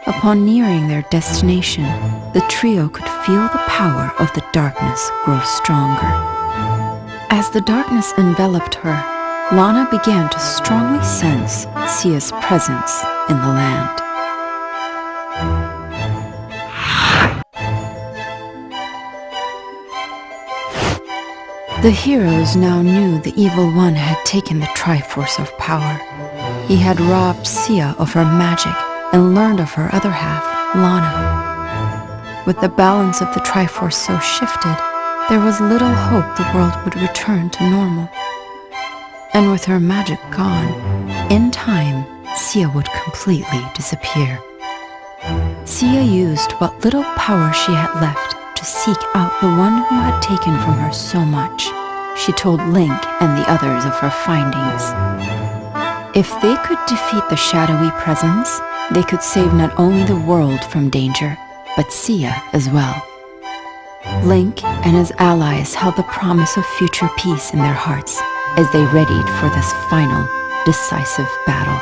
Upon nearing their destination, the trio could feel the power of the darkness grow stronger. As the darkness enveloped her, Lana began to strongly sense Sia's presence in the land. The heroes now knew the Evil One had taken the Triforce of power. He had robbed Sia of her magic and learned of her other half, Lana. With the balance of the Triforce so shifted, there was little hope the world would return to normal. And with her magic gone, in time, Sia would completely disappear. Sia used what little power she had left to seek out the one who had taken from her so much. She told Link and the others of her findings. If they could defeat the shadowy presence, they could save not only the world from danger, but Sia as well. Link and his allies held the promise of future peace in their hearts as they readied for this final, decisive battle.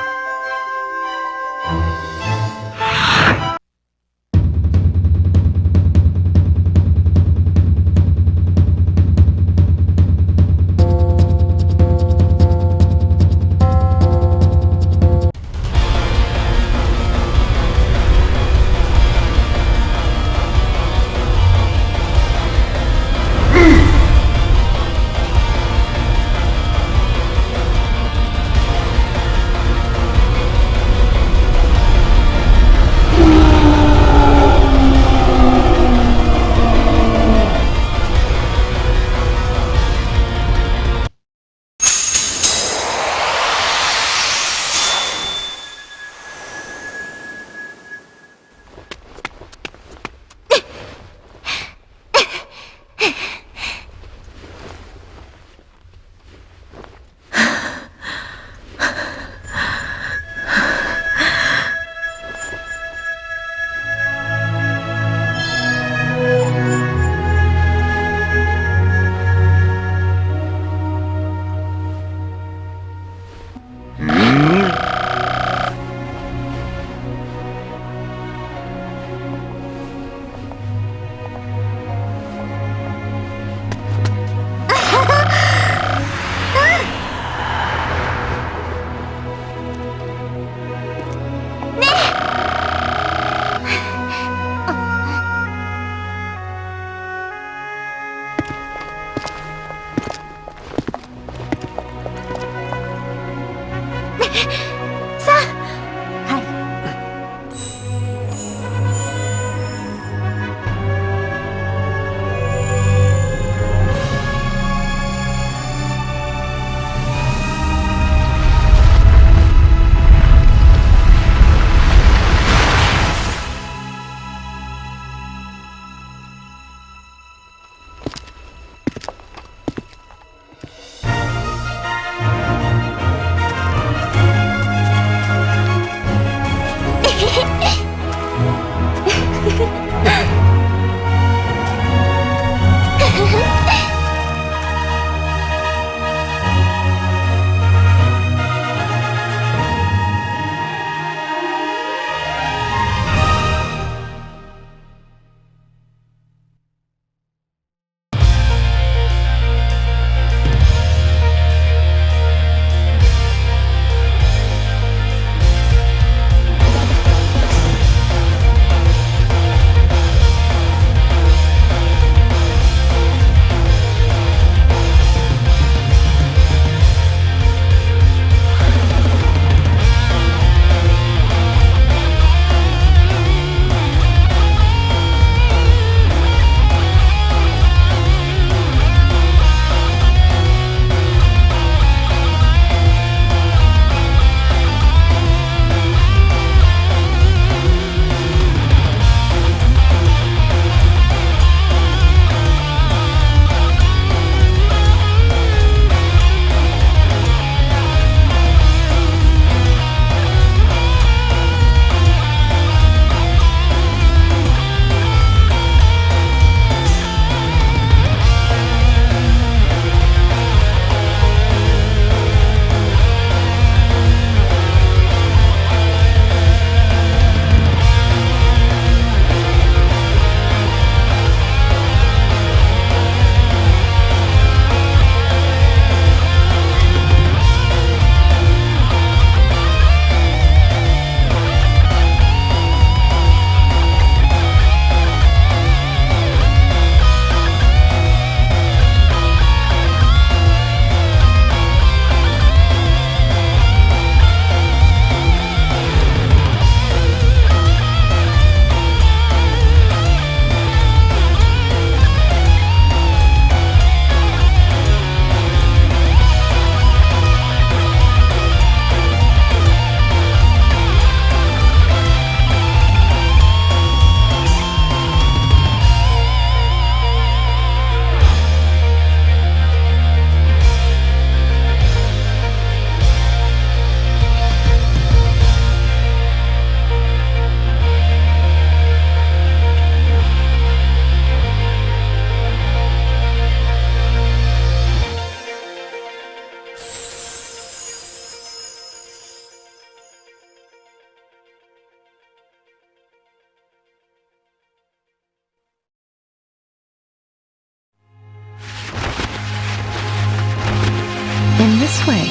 this way,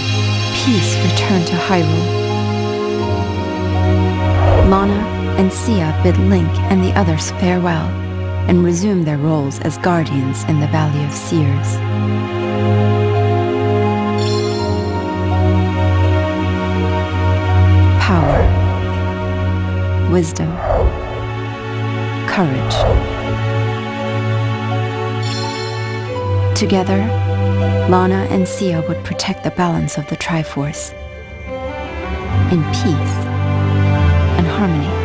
peace returned to Hyrule. Lana and Sia bid Link and the others farewell and resume their roles as guardians in the Valley of Seers. Power, wisdom, courage. Together, Lana and Sia would protect the balance of the Triforce in peace and harmony.